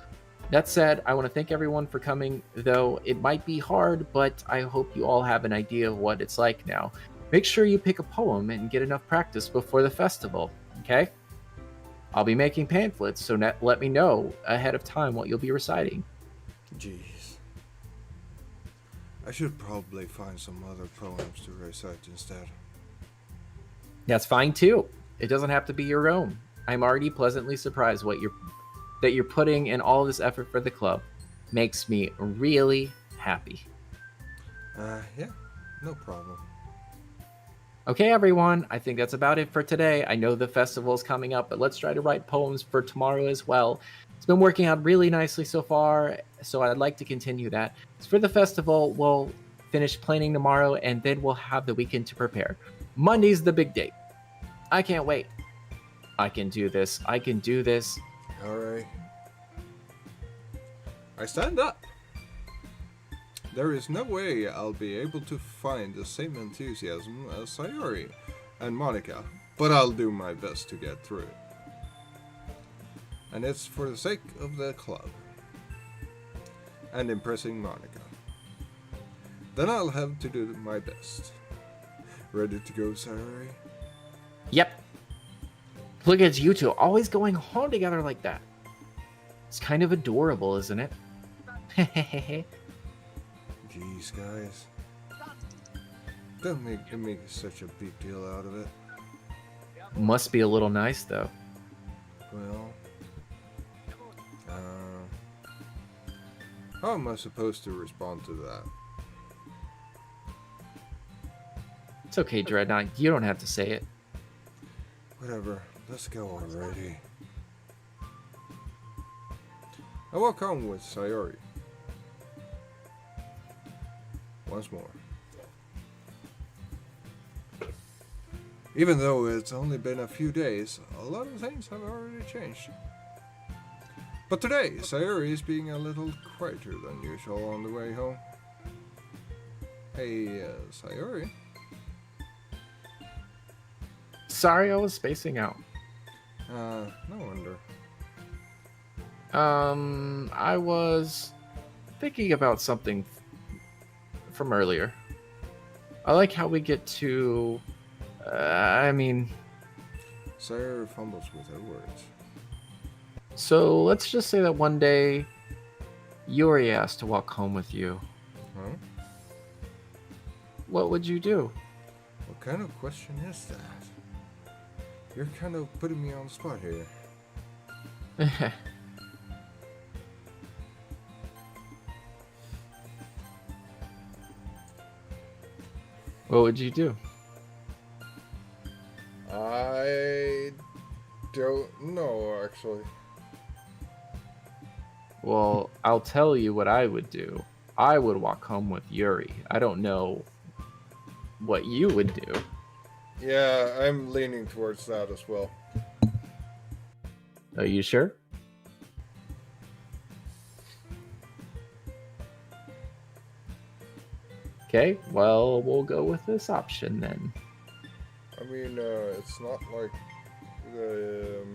That said, I want to thank everyone for coming, though it might be hard, but I hope you all have an idea of what it's like now. Make sure you pick a poem and get enough practice before the festival, okay? I'll be making pamphlets, so let me know ahead of time what you'll be reciting. Jeez. I should probably find some other poems to recite instead. That's fine too. It doesn't have to be your own. I'm already pleasantly surprised that you're putting in all this effort for the club. Makes me really happy. Yeah, no problem. Okay, everyone, I think that's about it for today. I know the festival's coming up, but let's try to write poems for tomorrow as well. It's been working out really nicely so far, so I'd like to continue that. So for the festival, we'll finish planning tomorrow, and then we'll have the weekend to prepare. Monday's the big date. I can't wait. I can do this. I can do this. Alright. I stand up. There is no way I'll be able to find the same enthusiasm as Sayori and Monica, but I'll do my best to get through it. And it's for the sake of the club. And impressing Monica. Then I'll have to do my best. Ready to go, Sayori? Yep. Look at you two, always going home together like that. It's kind of adorable, isn't it? Jeez, guys. Don't make such a big deal out of it. Must be a little nice, though. Well, how am I supposed to respond to that? It's okay, Dreadnought. You don't have to say it. Whatever, let's go already. I walk home with Sayori. Once more. Even though it's only been a few days, a lot of things have already changed. But today, Sayori is being a little quieter than usual on the way home. Hey, Sayori? Sorry, I was spacing out. No wonder. I was thinking about something from earlier. I like how we get to... Sayori fumbles with her words. So let's just say that one day Yuri asked to walk home with you. Huh? What would you do? What kind of question is that? You're kind of putting me on the spot here. What would you do? I don't know, actually. Well, I'll tell you what I would do. I would walk home with Yuri. I don't know what you would do. Yeah, I'm leaning towards that as well. Are you sure? Okay, well, we'll go with this option then. I mean, it's not like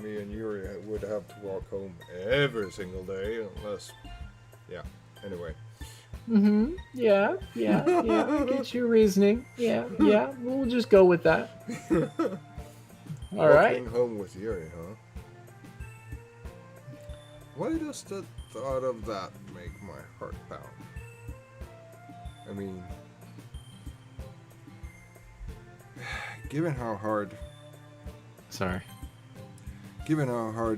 me and Yuri would have to walk home every single day, unless... Yeah, anyway. Mm-hmm. Yeah. I get your reasoning. Yeah. We'll just go with that. All right. Walking home with Yuri, huh? Why does the thought of that make my heart pound? I mean... Given how hard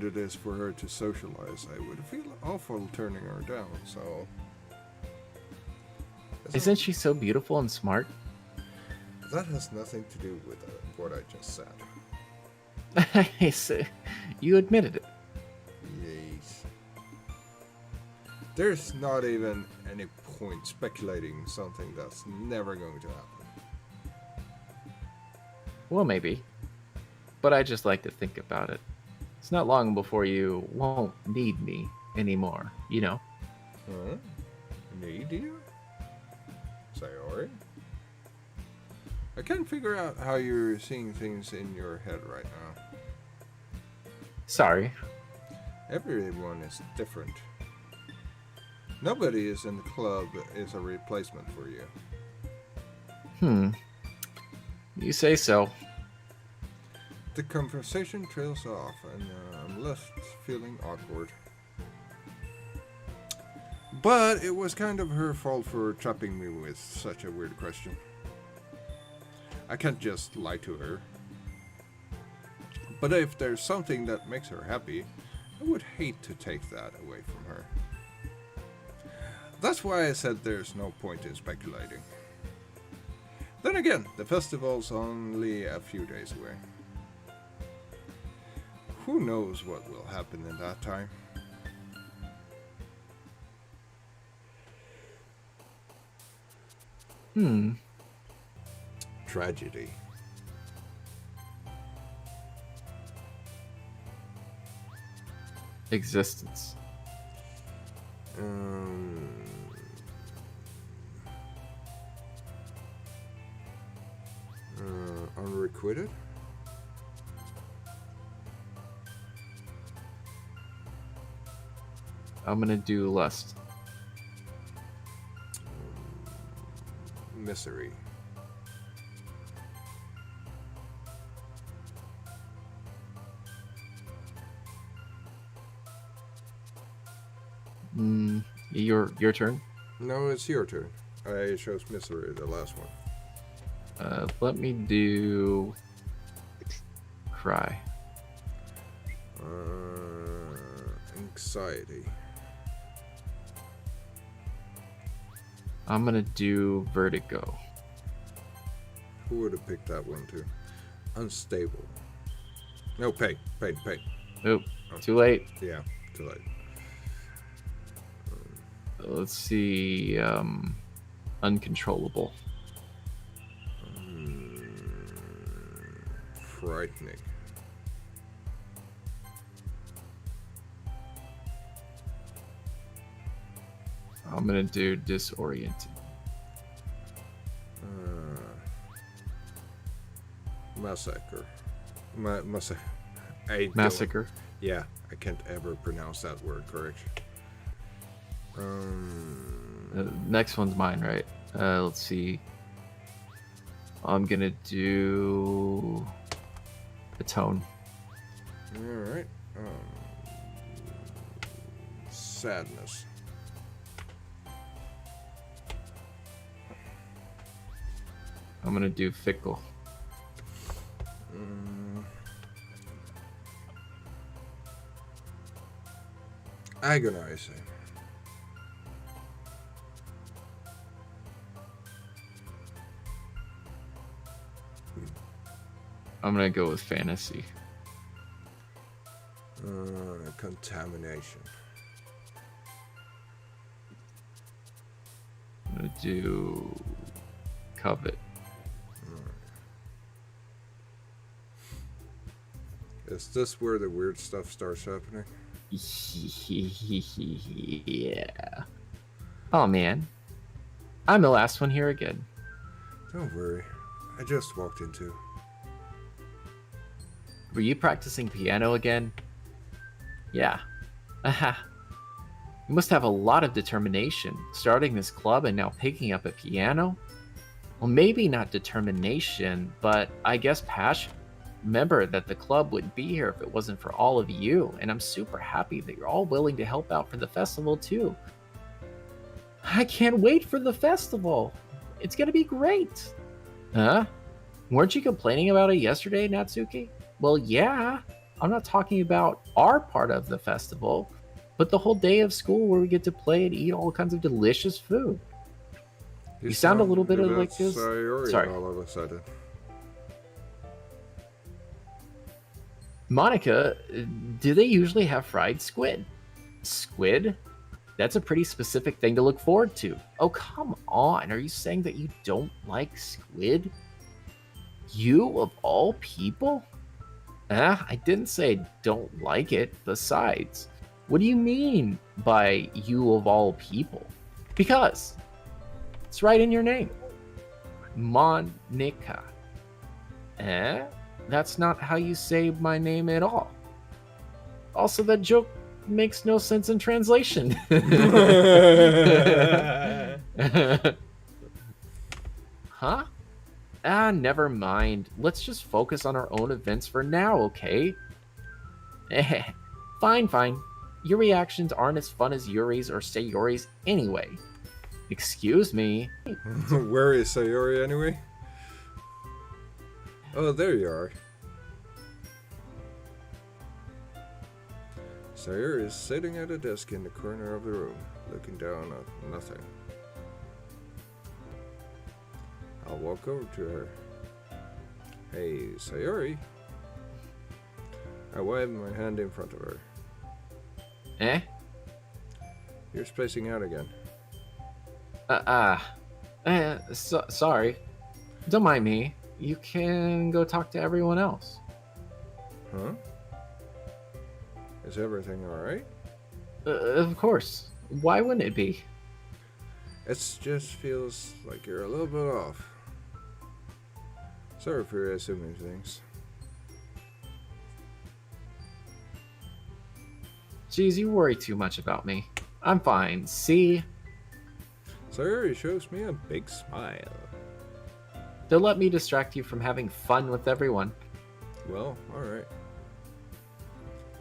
it is for her to socialize, I would feel awful turning her down, so... Isn't she so beautiful and smart? That has nothing to do with what I just said. Yes, you admitted it. Yes. There's not even any point speculating something that's never going to happen. Well, maybe. But I just like to think about it. It's not long before you won't need me anymore, you know? Huh? Need you? Sayori? I can't figure out how you're seeing things in your head right now. Sorry. Everyone is different. Nobody is in the club is a replacement for you. You say so. The conversation trails off, and I'm left feeling awkward. But it was kind of her fault for trapping me with such a weird question. I can't just lie to her. But if there's something that makes her happy, I would hate to take that away from her. That's why I said there's no point in speculating. Then again, the festival's only a few days away. Who knows what will happen in that time? Tragedy. Existence. Unrequited? I'm gonna do lust. Misery. Your turn. No, it's your turn. I chose misery, the last one. Let me do cry. Anxiety. I'm gonna do vertigo. Who would have picked that one too? Unstable. No, pay. Oop, too late. Yeah, too late. Let's see. Uncontrollable. Frightening. I'm gonna do disoriented. Massacre. Massacre. Yeah, I can't ever pronounce that word correct. Next one's mine, right? Let's see. I'm gonna do atone. Alright. Sadness. I'm gonna do fickle. Agonizing. I'm gonna go with fantasy. Contamination. I'm gonna do covet. Is this where the weird stuff starts happening? Yeah. Oh man, I'm the last one here again. Don't worry. I just walked into. Were you practicing piano again? Yeah. Aha. You must have a lot of determination, starting this club and now picking up a piano? Well, maybe not determination, but I guess passion. Remember that the club wouldn't be here if it wasn't for all of you, and I'm super happy that you're all willing to help out for the festival too. I can't wait for the festival. It's gonna be great. Huh? Weren't you complaining about it yesterday, Natsuki? Well, yeah. I'm not talking about our part of the festival, but the whole day of school where we get to play and eat all kinds of delicious food. You sound a little bit like this. Sorry. All of a sudden. Monica, do they usually have fried squid? Squid? That's a pretty specific thing to look forward to. Oh, come on. Are you saying that you don't like squid? You, of all people? I didn't say I don't like it. Besides, what do you mean by you of all people? Because it's right in your name. Monica. That's not how you say my name at all. Also, that joke makes no sense in translation. Huh? Never mind. Let's just focus on our own events for now, okay? Fine. Your reactions aren't as fun as Yuri's or Sayori's anyway. Excuse me. Where is Sayori anyway? Oh, there you are. Sayori is sitting at a desk in the corner of the room, looking down at nothing. I'll walk over to her. Hey, Sayori. I wave my hand in front of her. You're spacing out again. Sorry. Don't mind me. You can go talk to everyone else. Huh? Is everything alright? Of course. Why wouldn't it be? It just feels like you're a little bit off. Sorry for assuming things. Geez, you worry too much about me. I'm fine. See? Sayori shows me a big smile. Don't let me distract you from having fun with everyone. Well, alright.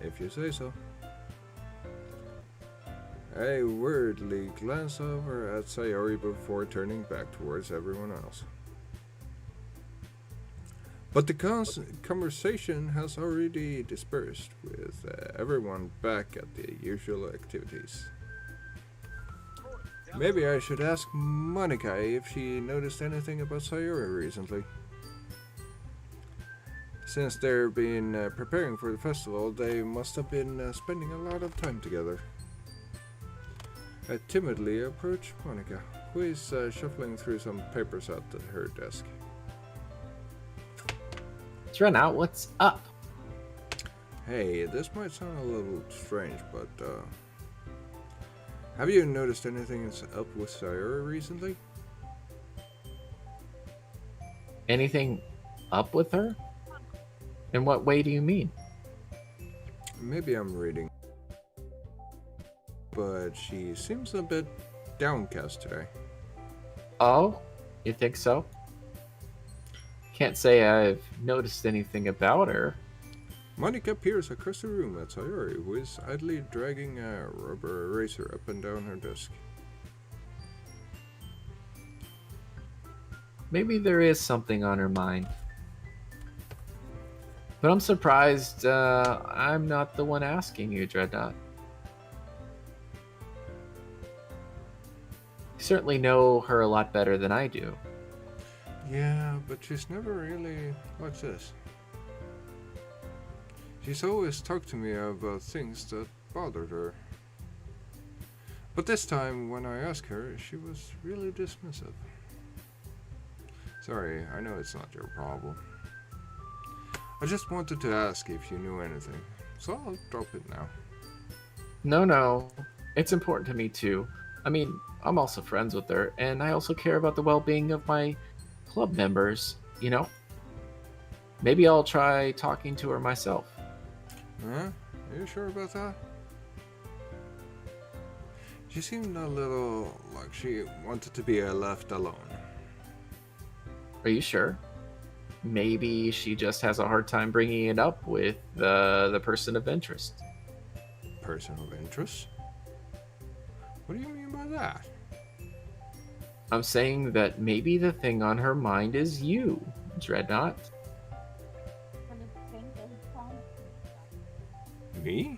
If you say so. I weirdly glance over at Sayori before turning back towards everyone else. But the conversation has already dispersed, with everyone back at the usual activities. Maybe I should ask Monica if she noticed anything about Sayori recently. Since they're been preparing for the festival, they must have been spending a lot of time together. I timidly approach Monica, who is shuffling through some papers at her desk. Dreadnought, what's up? Hey, this might sound a little strange, but have you noticed anything is up with Sayuri recently? Anything up with her? In what way do you mean? Maybe I'm reading, but she seems a bit downcast today. Oh, you think so? Can't say I've noticed anything about her. Monica peers across the room at Sayuri, who is idly dragging a rubber eraser up and down her desk. Maybe there is something on her mind. But I'm surprised I'm not the one asking you, Dreadnought. You certainly know her a lot better than I do. Yeah, but she's never really like this. She's always talked to me about things that bothered her. But this time, when I asked her, she was really dismissive. Sorry, I know it's not your problem. I just wanted to ask if you knew anything, so I'll drop it now. No. It's important to me too. I mean, I'm also friends with her, and I also care about the well-being of my club members, you know? Maybe I'll try talking to her myself. Huh? Are you sure about that? She seemed a little like she wanted to be left alone. Are you sure? Maybe she just has a hard time bringing it up with the person of interest. Person of interest? What do you mean by that? I'm saying that maybe the thing on her mind is you, Dreadnought. Me?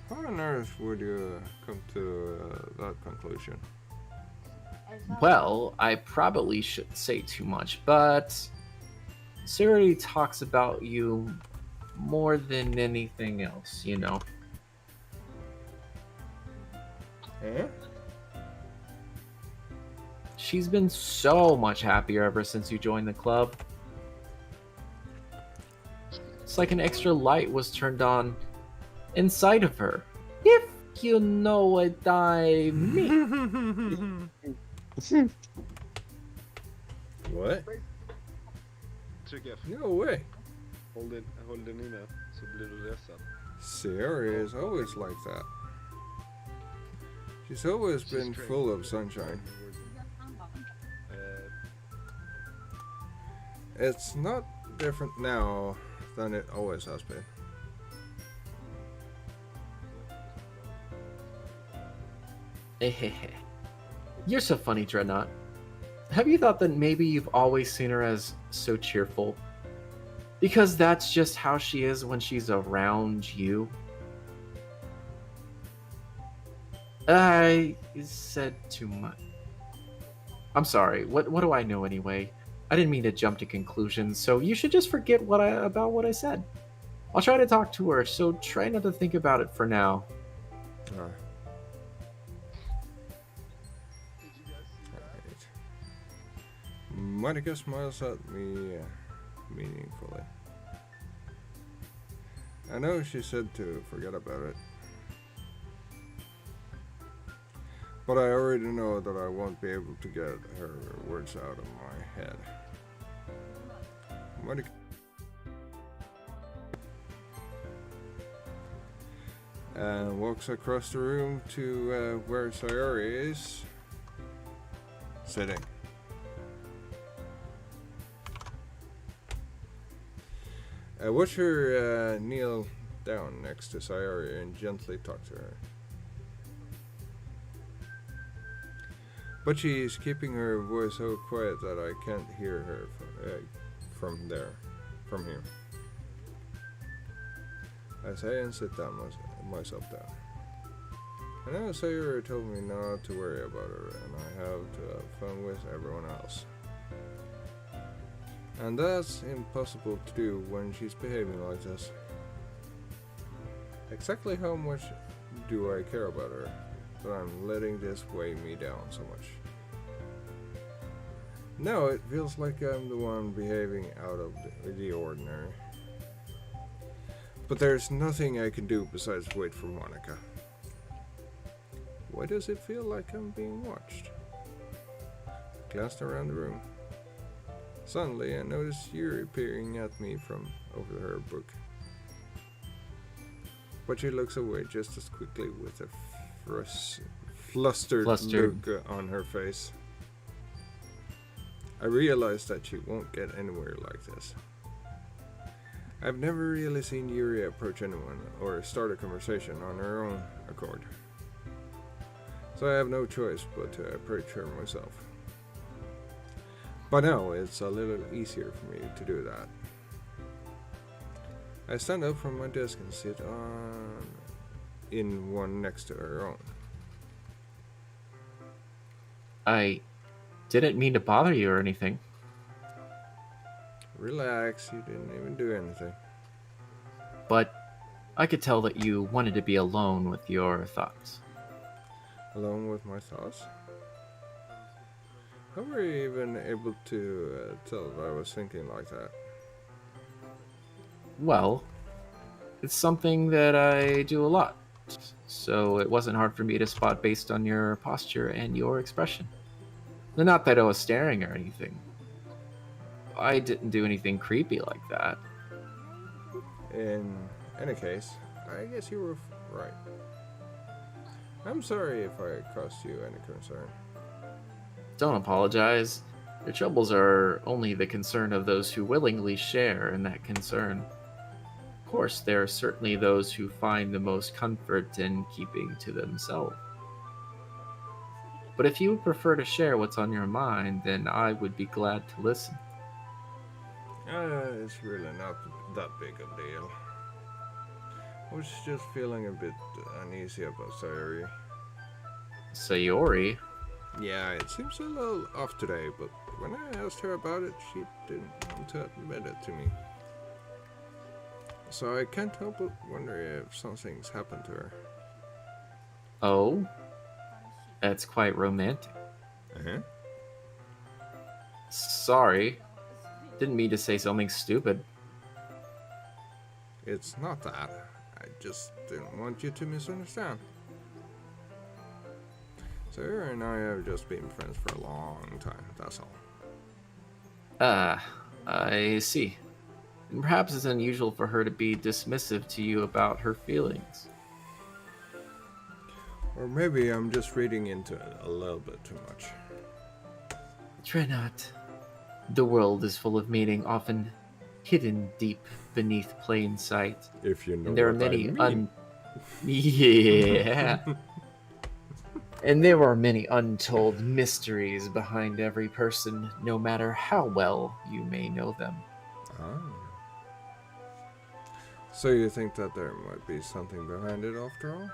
How on earth would you come to that conclusion? Well, I probably shouldn't say too much, but Siri talks about you more than anything else, you know. Huh? She's been so much happier ever since you joined the club. It's like an extra light was turned on inside of her. If you know what I mean. What? Tryck F. No way. Håll den inne så blir du ledsen. Sierra is always like that. She's always been full of sunshine. It's not different now than it always has been. You're so funny, Dreadnought. Have you thought that maybe you've always seen her as so cheerful? Because that's just how she is when she's around you. I said too much. I'm sorry. What do I know anyway? I didn't mean to jump to conclusions, so you should just forget about what I said. I'll try to talk to her, so try not to think about it for now. Right. Monica smiles at me meaningfully. I know she said to forget about it, but I already know that I won't be able to get her words out of my head. Monica and walks across the room to where Sayori is sitting. I watch her kneel down next to Sayori and gently talk to her. But she is keeping her voice so quiet that I can't hear her from here. I say and sit down myself down. I know Sayori told me not to worry about her, and I have to have fun with everyone else. And that's impossible to do when she's behaving like this. Exactly how much do I care about her that I'm letting this weigh me down so much? Now it feels like I'm the one behaving out of the ordinary. But there's nothing I can do besides wait for Monica. Why does it feel like I'm being watched? I glanced around the room. Suddenly I noticed Yuri peering at me from over her book. But she looks away just as quickly with a flustered look on her face. I realized that she won't get anywhere like this. I've never really seen Yuri approach anyone or start a conversation on her own accord. So I have no choice but to approach her myself. But now it's a little easier for me to do that. I stand up from my desk and sit in one next to her own. I didn't mean to bother you or anything. Relax, you didn't even do anything. But I could tell that you wanted to be alone with your thoughts. Alone with my thoughts? How were you even able to tell that I was thinking like that? Well, it's something that I do a lot, so it wasn't hard for me to spot based on your posture and your expression. Not that I was staring or anything. I didn't do anything creepy like that. In any case, I guess you were right. I'm sorry if I caused you any concern. Don't apologize. Your troubles are only the concern of those who willingly share in that concern. Of course, there are certainly those who find the most comfort in keeping to themselves. But if you would prefer to share what's on your mind, then I would be glad to listen. It's really not that big a deal. I was just feeling a bit uneasy about Sayori. Sayori? Yeah, it seems a little off today, but when I asked her about it, she didn't want to admit it to me. So I can't help but wonder if something's happened to her. Oh? That's quite romantic. Uh-huh. Sorry. Didn't mean to say something stupid. It's not that. I just didn't want you to misunderstand. Sarah and I have just been friends for a long time, that's all. I see. And perhaps it's unusual for her to be dismissive to you about her feelings. Or maybe I'm just reading into it a little bit too much. Try not. The world is full of meaning, often hidden deep beneath plain sight. If you know And there are what I many mean. Yeah. And there are many untold mysteries behind every person, no matter how well you may know them. Ah. So you think that there might be something behind it after all?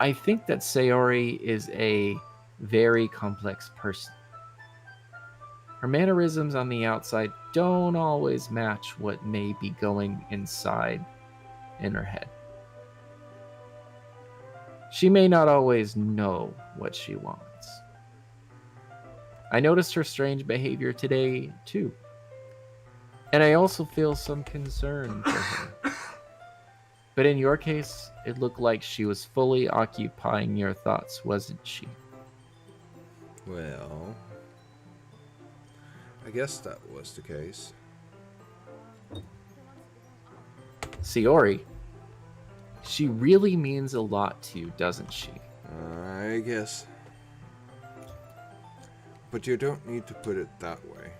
I think that Sayori is a very complex person. Her mannerisms on the outside don't always match what may be going inside in her head. She may not always know what she wants. I noticed her strange behavior today, too. And I also feel some concern for her. But in your case, it looked like she was fully occupying your thoughts, wasn't she? Well, I guess that was the case. Sayori, she really means a lot to you, doesn't she? I guess. But you don't need to put it that way.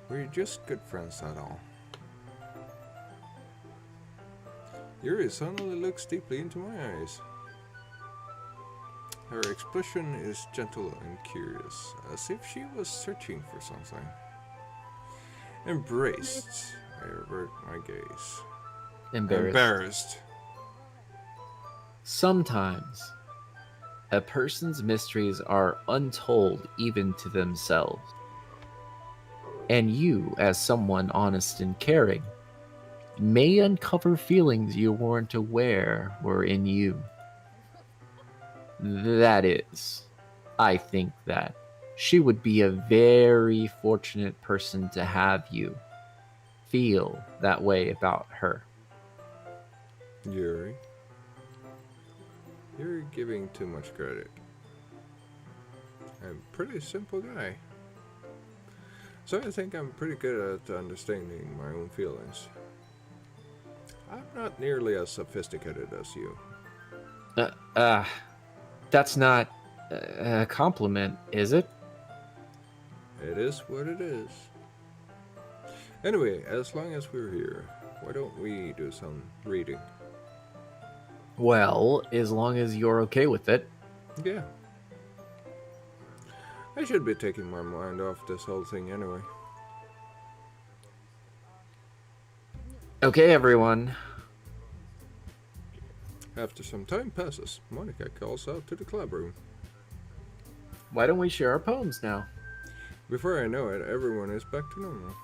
We're just good friends, that's all. Yuri suddenly looks deeply into my eyes. Her expression is gentle and curious, as if she was searching for something. Embraced, I avert my gaze. Embarrassed. Embarrassed. Sometimes A person's mysteries are untold even to themselves. And you, as someone honest and caring, may uncover feelings you weren't aware were in you. That is, I think that she would be a very fortunate person to have you feel that way about her. Yuri, you're giving too much credit. I'm a pretty simple guy. So I think I'm pretty good at understanding my own feelings. I'm not nearly as sophisticated as you. Uh, uh, that's not a compliment, is it? It is what it is. Anyway, as long as we're here, why don't we do some reading? Well, as long as you're okay with it. Yeah. I should be taking my mind off this whole thing anyway. Okay, everyone. After some time passes, Monica calls out to the club room. Why don't we share our poems now? Before I know it, everyone is back to normal.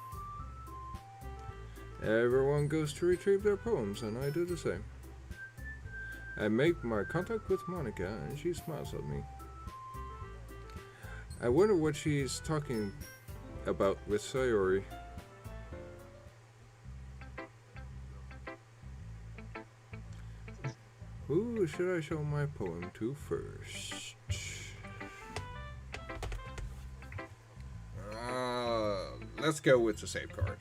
Everyone goes to retrieve their poems, and I do the same. I make my contact with Monica, and she smiles at me. I wonder what she's talking about with Sayori. Who should I show my poem to first? Let's go with the save card.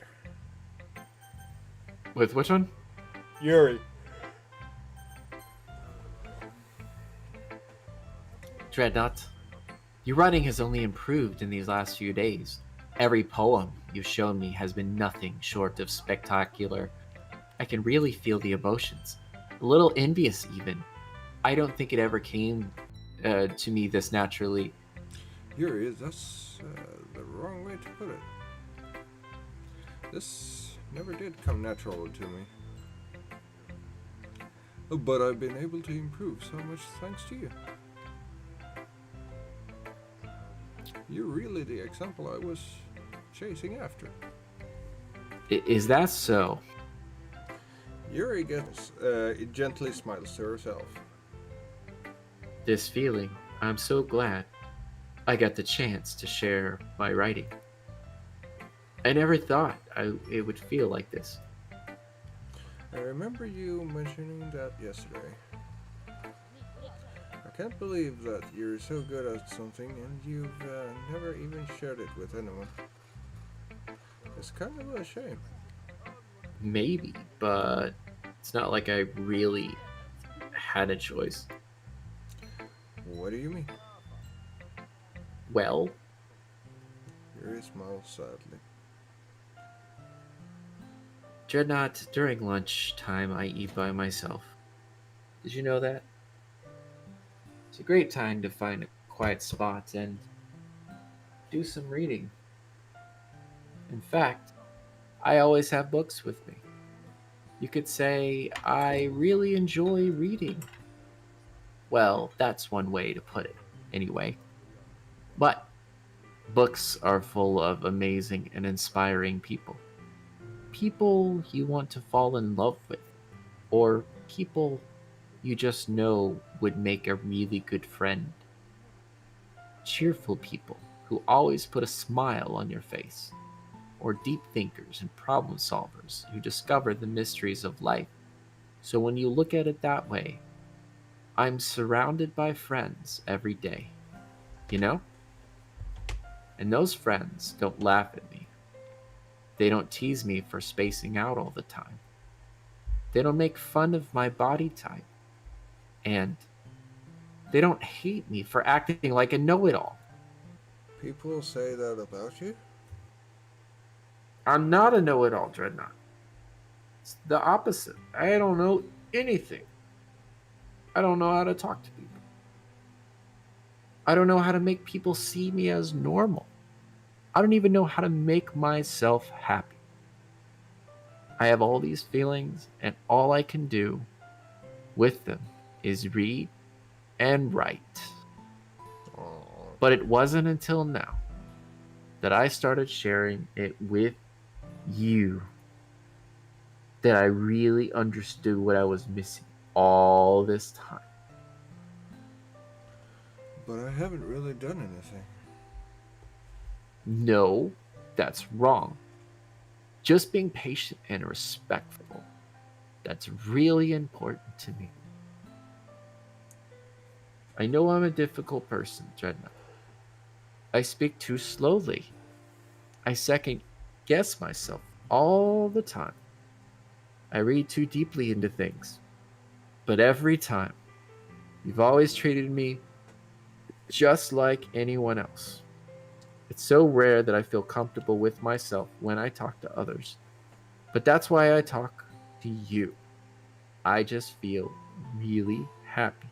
With which one? Yuri. Dreadnought, your writing has only improved in these last few days. Every poem you've shown me has been nothing short of spectacular. I can really feel the emotions. A little envious, even. I don't think it ever came to me this naturally. Yuri, that's the wrong way to put it. This never did come natural to me. But I've been able to improve so much thanks to you. You're really the example I was chasing after. Is that so? Yuri gently smiles to herself. This feeling, I'm so glad I got the chance to share my writing. I never thought it would feel like this. I remember you mentioning that yesterday. I can't believe that you're so good at something and you've never even shared it with anyone. It's kind of a shame. Maybe, but it's not like I really had a choice. What do you mean? Well, Yuri smiles sadly. Dreadnought, during lunchtime I eat by myself. Did you know that? It's a great time to find a quiet spot and do some reading. In fact, I always have books with me. You could say I really enjoy reading. Well, that's one way to put it, anyway. But books are full of amazing and inspiring people. People you want to fall in love with, or people you just know would make a really good friend. Cheerful people who always put a smile on your face, or deep thinkers and problem solvers who discover the mysteries of life. So when you look at it that way, I'm surrounded by friends every day, you know? And those friends don't laugh at me. They don't tease me for spacing out all the time. They don't make fun of my body type. And they don't hate me for acting like a know-it-all. People say that about you? I'm not a know-it-all, Dreadnought. It's the opposite. I don't know anything. I don't know how to talk to people. I don't know how to make people see me as normal. I don't even know how to make myself happy. I have all these feelings, and all I can do with them is read and write. But it wasn't until now that I started sharing it with you that I really understood what I was missing all this time. But I haven't really done anything. No, that's wrong. Just being patient and respectful. That's really important to me. I know I'm a difficult person, Dreadnought. I speak too slowly. I second guess myself all the time. I read too deeply into things. But every time, you've always treated me just like anyone else. It's so rare that I feel comfortable with myself when I talk to others. But that's why I talk to you. I just feel really happy.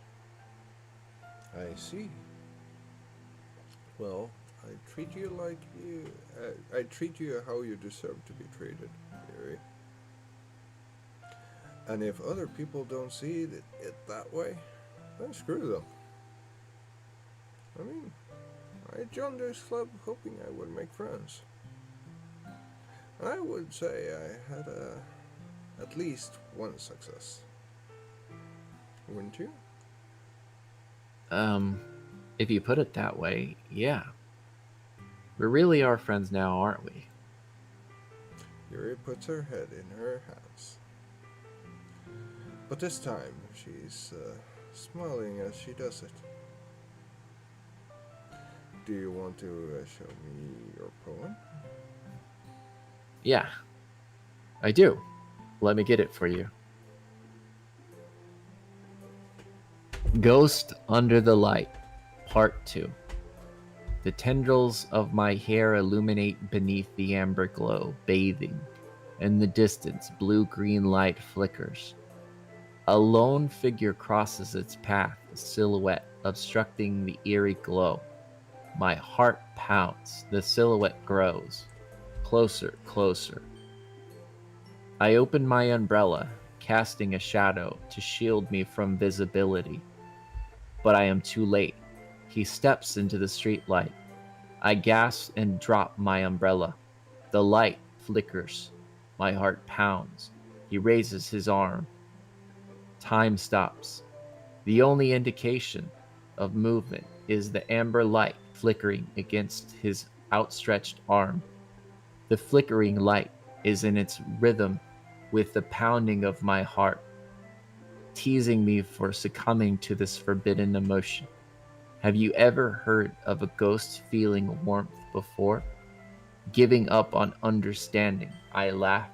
I see. Well, I treat you like you. I treat you how you deserve to be treated, Yuri. And if other people don't see it that way, then screw them. I mean, I joined this club hoping I would make friends. And I would say I had at least one success. Wouldn't you? If you put it that way, yeah. We really are friends now, aren't we? Yuri puts her head in her hands. But this time, she's smiling as she does it. Do you want to show me your poem? Yeah, I do. Let me get it for you. Ghost Under the Light, Part 2. The tendrils of my hair illuminate beneath the amber glow, bathing. In the distance, blue-green light flickers. A lone figure crosses its path, a silhouette obstructing the eerie glow. My heart pounds, the silhouette grows. Closer, closer. I open my umbrella, casting a shadow to shield me from visibility. But I am too late. He steps into the streetlight. I gasp and drop my umbrella. The light flickers. My heart pounds. He raises his arm. Time stops. The only indication of movement is the amber light flickering against his outstretched arm. The flickering light is in its rhythm with the pounding of my heart, teasing me for succumbing to this forbidden emotion. Have you ever heard of a ghost feeling warmth before? Giving up on understanding, I laugh.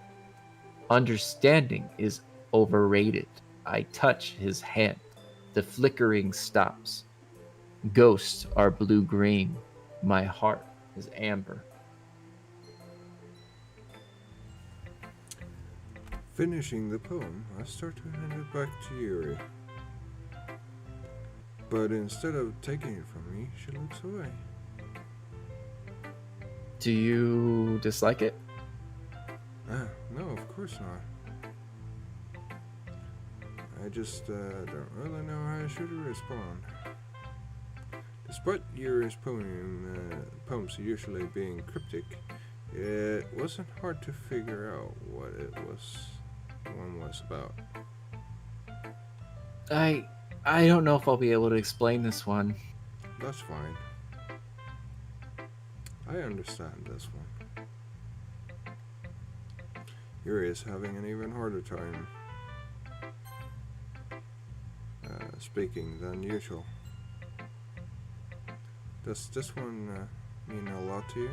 Understanding is overrated. I touch his hand. The flickering stops. Ghosts are blue-green. My heart is amber. Finishing the poem, I start to hand it back to Yuri. But instead of taking it from me, she looks away. Do you dislike it? No, of course not. I just don't really know how I should respond. Despite Yuri's poems usually being cryptic, it wasn't hard to figure out what one was about. I don't know if I'll be able to explain this one. That's fine. I understand this one. Yuri is having an even harder time speaking than usual. Does this one mean a lot to you?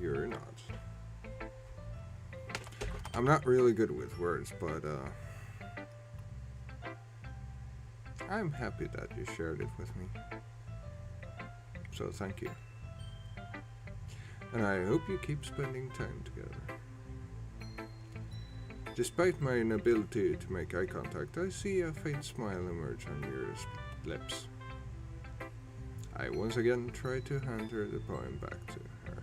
You're not. I'm not really good with words, but I'm happy that you shared it with me. So thank you. And I hope you keep spending time together. Despite my inability to make eye contact, I see a faint smile emerge on your lips. I once again try to hand her the poem back to her.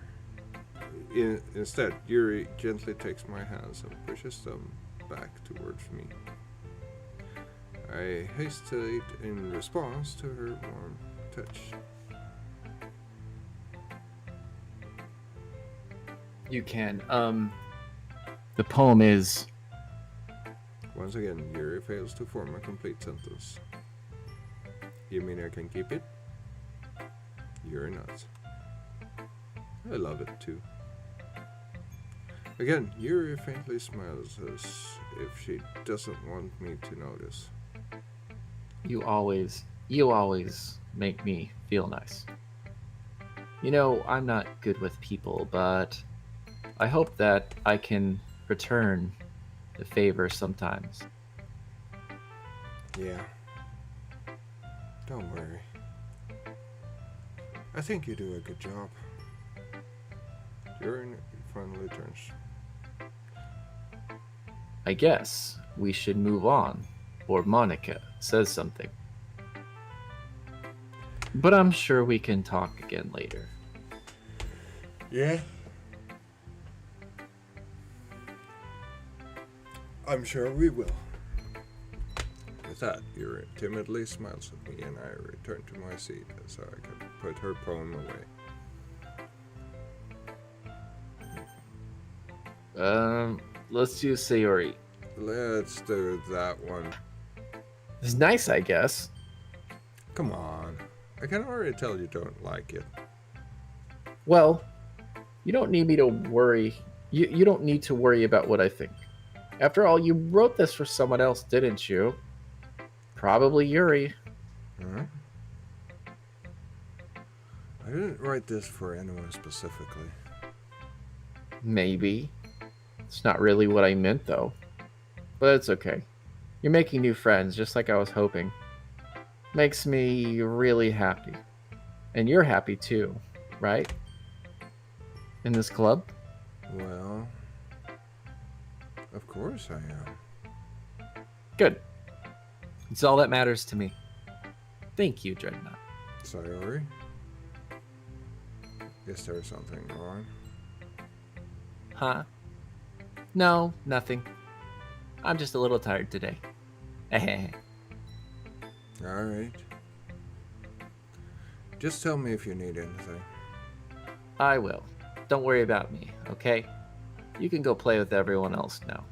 Instead, Yuri gently takes my hands and pushes them back towards me. I hesitate in response to her warm touch. You can. The poem is... Once again, Yuri fails to form a complete sentence. You mean I can keep it? You're not. I love it too. Again, Yuri faintly smiles as if she doesn't want me to notice. You always make me feel nice. You know, I'm not good with people, but I hope that I can return the favor sometimes. Yeah. Don't worry. I think you do a good job. Yuri finally turns. I guess we should move on, or Monica says something. But I'm sure we can talk again later. Yeah? I'm sure we will. With that, Yuri timidly smiles at me and I return to my seat so I can put her poem away. Let's do Sayori. Let's do that one. It's nice, I guess. Come on. I can already tell you don't like it. Well, you don't need me to worry. You don't need to worry about what I think. After all, you wrote this for someone else, didn't you? Probably Yuri. Huh? I didn't write this for anyone specifically. Maybe. It's not really what I meant, though. But it's okay. You're making new friends, just like I was hoping. Makes me really happy. And you're happy too, right? In this club? Well, of course I am. Good. It's all that matters to me. Thank you, Dreadnought. Sayori? Is there something wrong? Huh? No, nothing. I'm just a little tired today. Alright. Just tell me if you need anything. I will. Don't worry about me, okay? You can go play with everyone else now.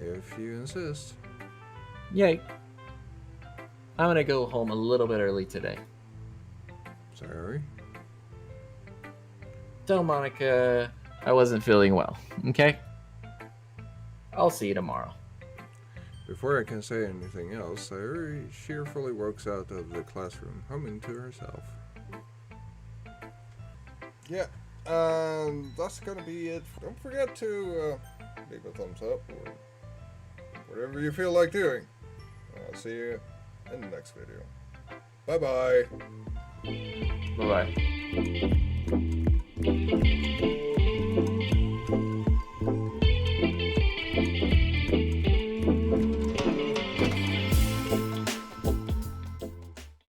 If you insist. Yay. I'm gonna go home a little bit early today. Sorry. Tell Monica I wasn't feeling well, okay? I'll see you tomorrow. Before I can say anything else, Sayori cheerfully walks out of the classroom, humming to herself. Yeah, that's gonna be it. Don't forget to leave a thumbs up or whatever you feel like doing. I'll see you in the next video. Bye bye. Bye-bye.